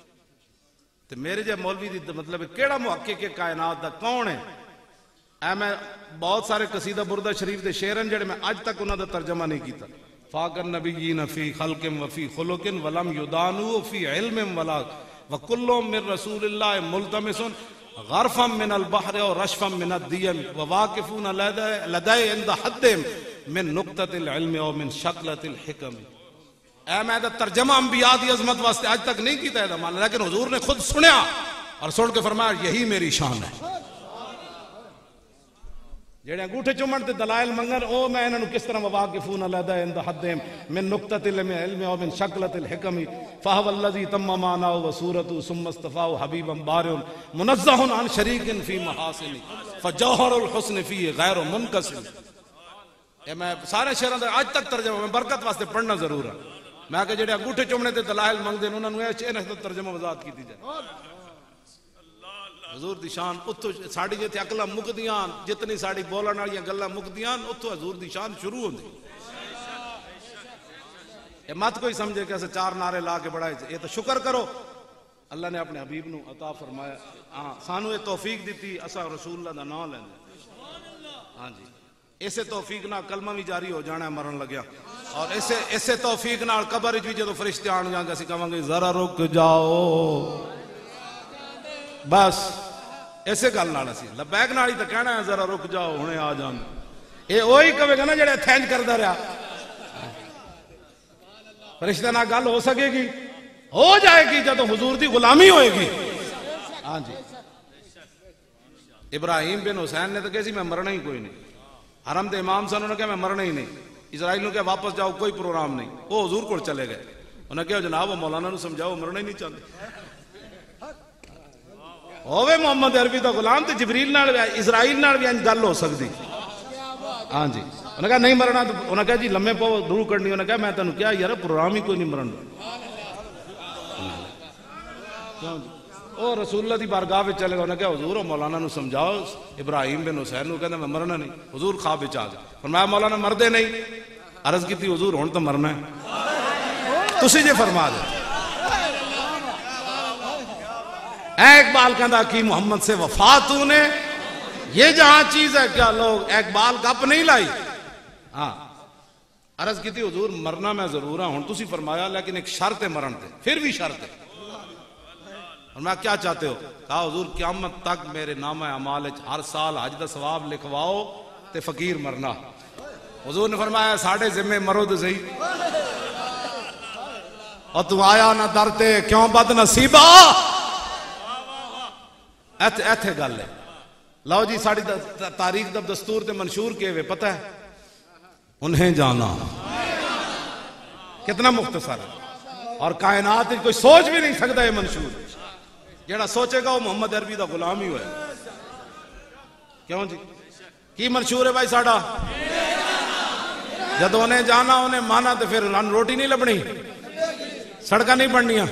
تے میرے جے مولوی دی مطلب کیڑا محقق کائنات دا کون ہے؟ اے میں بہت سارے قصیدہ بردہ شریف دے شعرن جڑے میں اج تک انہاں دا ترجمہ نہیں کیتا، فاق النبیین فی خلق وفی خلق ولم یدانو فی علم ولا وکل من رسول اللہ ملتمس غرفا من البحر و رشفا من الدیم وواقفون لدے عند حد من نقطۃ العلم و من شکلۃ الحکم۔ اے میں دا ترجمہ انبیاء دی عظمت واسطے آج تک نہیں کیتا ہے مان، لیکن حضور نے خود سنیا اور سن کے فرمایا یہی میری شان ہے۔ جڑے انگوٹھے چومن تے دلائل منگن او میں انہاں نو کس طرح واقفون علیحدہ عند حد من نقطۃ العلم و من شکلۃ الحکم فهو الذی تم معنی و صورت ثم اصطفى حبیبا بارع منزہ عن شریک فی محاسن فجوہر الحسن فی غیر منقسم۔ اے میں سارے شعراں دا اج تک ترجمہ میں برکت واسطے پڑھنا ضرور ہے، میں کہ جڑے انگوٹھے چومنے تے دلائل منگدے انہاں نو اے ترجمہ وضاحت کیتی جائے۔ حضور دی شان اتھو ساڑی جیتے عقلہ مکدیاں، جتنی ساڑی بولن والی گلاں مکدیاں، اتھو حضور دی شان شروع ہوندی۔ یہ مت کوئی سمجھے کہ اسے 4 نعرے لا کے بڑھائے، یہ تو شکر کرو اللہ نے اپنے حبیب نو عطا فرمایا، ہاں سانو یہ توفیق دیتی اسا رسول اللہ دا نام لیندے، ہاں جی اسے توفیق نال کلمہ بھی جاری ہو جانا ہے مرن لگیا، اور اسے توفیق نال قبر وچ بھی جدوں فرشتے آن جان گے اسی کہاں گے ذرا رک جاؤ، بس ایسے گل نال اسی لبیک نال ہی تے کہنا ہے ذرا رک جاؤ ہنے آ جان، اے وہی کہے گا نا جڑے تھینج کردا رہیا، فرشتے نال گل ہو سکے گی؟ ہو جائے گی جدوں حضور دی غلامی ہوئے گی۔ ہاں جی ابراہیم بن حسین نے تو کہا سی میں مرنا ہی کوئی نہیں، حرم دے امام سے انہوں نے کہا میں مرنا ہی نہیں، اسرائیل نے کہا واپس جاؤ کوئی پروگرام نہیں، وہ حضور کو چلے گئے، انہوں نے کہا جناب وہ مولانا نو سمجھاؤ مرنا ہی نہیں چاہتے، ہووے محمد عربی دا غلام تے جبریل نال اسرائیل نال بھی انج گل ہو سکتی، ہاں جی انہوں نے کہا نہیں مرنا، انہوں نے کہا جی لمحے پاؤ دور کرنی، انہوں نے کہا میں تینوں کیا یار پروگرام ہی کوئی نہیں مرن، او رسول اللہ دی بارگاہ وچ چلے گا، انہوں نے کہا حضور مولانا نو سمجھاؤ ابراہیم بن حسین نو کہندا میں مرنا نہیں، حضور خواب وچ آ گئے، فرمایا مولانا مردے نہیں، عرض کیتی حضور ہن تو مرنا ہے، تسی جے فرما دے اے اقبال کہندا کی محمد سے وفا تو نے، یہ جہاں چیز ہے کیا لوگ اقبال گپ نہیں لائی، ہاں عرض کی تھی حضور مرنا میں ضرور ہوں تسی فرمایا لیکن ایک شرط ہے مرن تے، پھر بھی شرط ہے. اور میں کیا چاہتے ہو؟ کہا حضور قیامت تک میرے نامہ اعمال ہر سال حج دا ثواب لکھواؤ تے فقیر مرنا. حضور نے فرمایا ساڑھے ذمے مرو تو صحیح. اور تو آیا نہ درتے کیوں بد نصیبہ. ایتھے گل ہے. لو جی ساڑی تاریخ دا دستور تے منشور کیے ہوئے پتہ ہے انہیں جانا کتنا مختصر ہے اور کائنات کوئی سوچ بھی نہیں سکتا یہ منشور. جیڑا سوچے گا وہ محمد عربی دا غلام ہی ہوئے. کیوں جی کی منشور ہے بھائی ساڑا؟ جد انہیں جانا انہیں مانا تو پھر روٹی نہیں لبنی، سڑکاں نہیں بننیاں،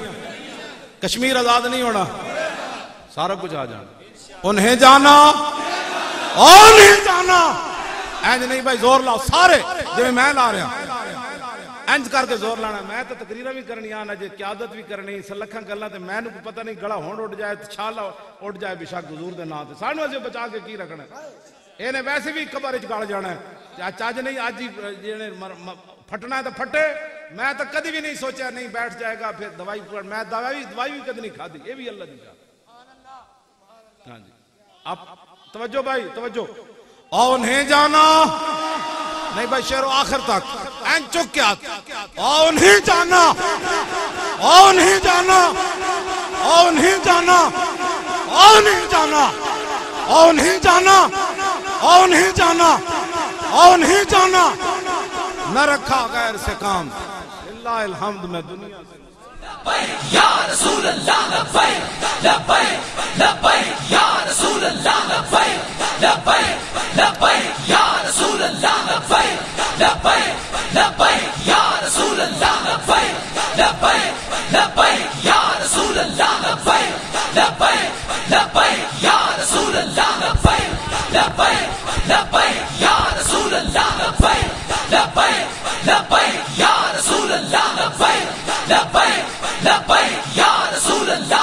کشمیر آزاد نہیں ہونا، سارا کچھ آ جانا. انہیں جانا اور نہیں جانا. اینج نہیں بھائی زور لاؤ سارے جو میں لا رہا اینج کر کے زور لانا. میں تو تقریرہ بھی کرنی آنا جی قیادت بھی کرنی سلکھاں کرنا تے میں نے پتہ نہیں گڑا ہونڈ اٹھ جائے چھالا اٹھ جائے بشک حضور دے نام تے سانو اسے بچا کے کی رکھنا ہے. انہیں ویسے بھی قبر وچ گڑ جانا ہے. چاج نہیں آج ہی پھٹنا ہے تو پھٹے. میں تو کدی بھی نہیں سوچا نہیں بیٹھ جائے گا پھر دوائی میں دوائی بھی کدی نہیں کھا دی. یہ بھی اللہ دی جان. ہاں جی اب توجہ بھائی توجہ. اور انہیں جانا نہیں بھائی شعر آخر تک این چک کے آتا. اور انہیں جانا اور انہیں جانا اور انہیں جانا اور انہیں جانا اور انہیں جانا اور انہیں جانا اور انہیں جانا. نہ رکھا غیر سے کام اللہ الحمد میں دنیا سے. یا رسول اللہ لبیک لبیک لبیک یا رسول اللہ لبیک لبیک لبیک یا رسول اللہ لبیک لبیک لبیک یا رسول اللہ لبیک لبیک لبیک یا رسول اللہ لبیک لبیک لبیک یا رسول اللہ لبیک لبیک لبیک یا رسول اللہ لبیک لبیک لبیک یا رسول اللہ لبیک لبیک لبیک یا رسول اللہ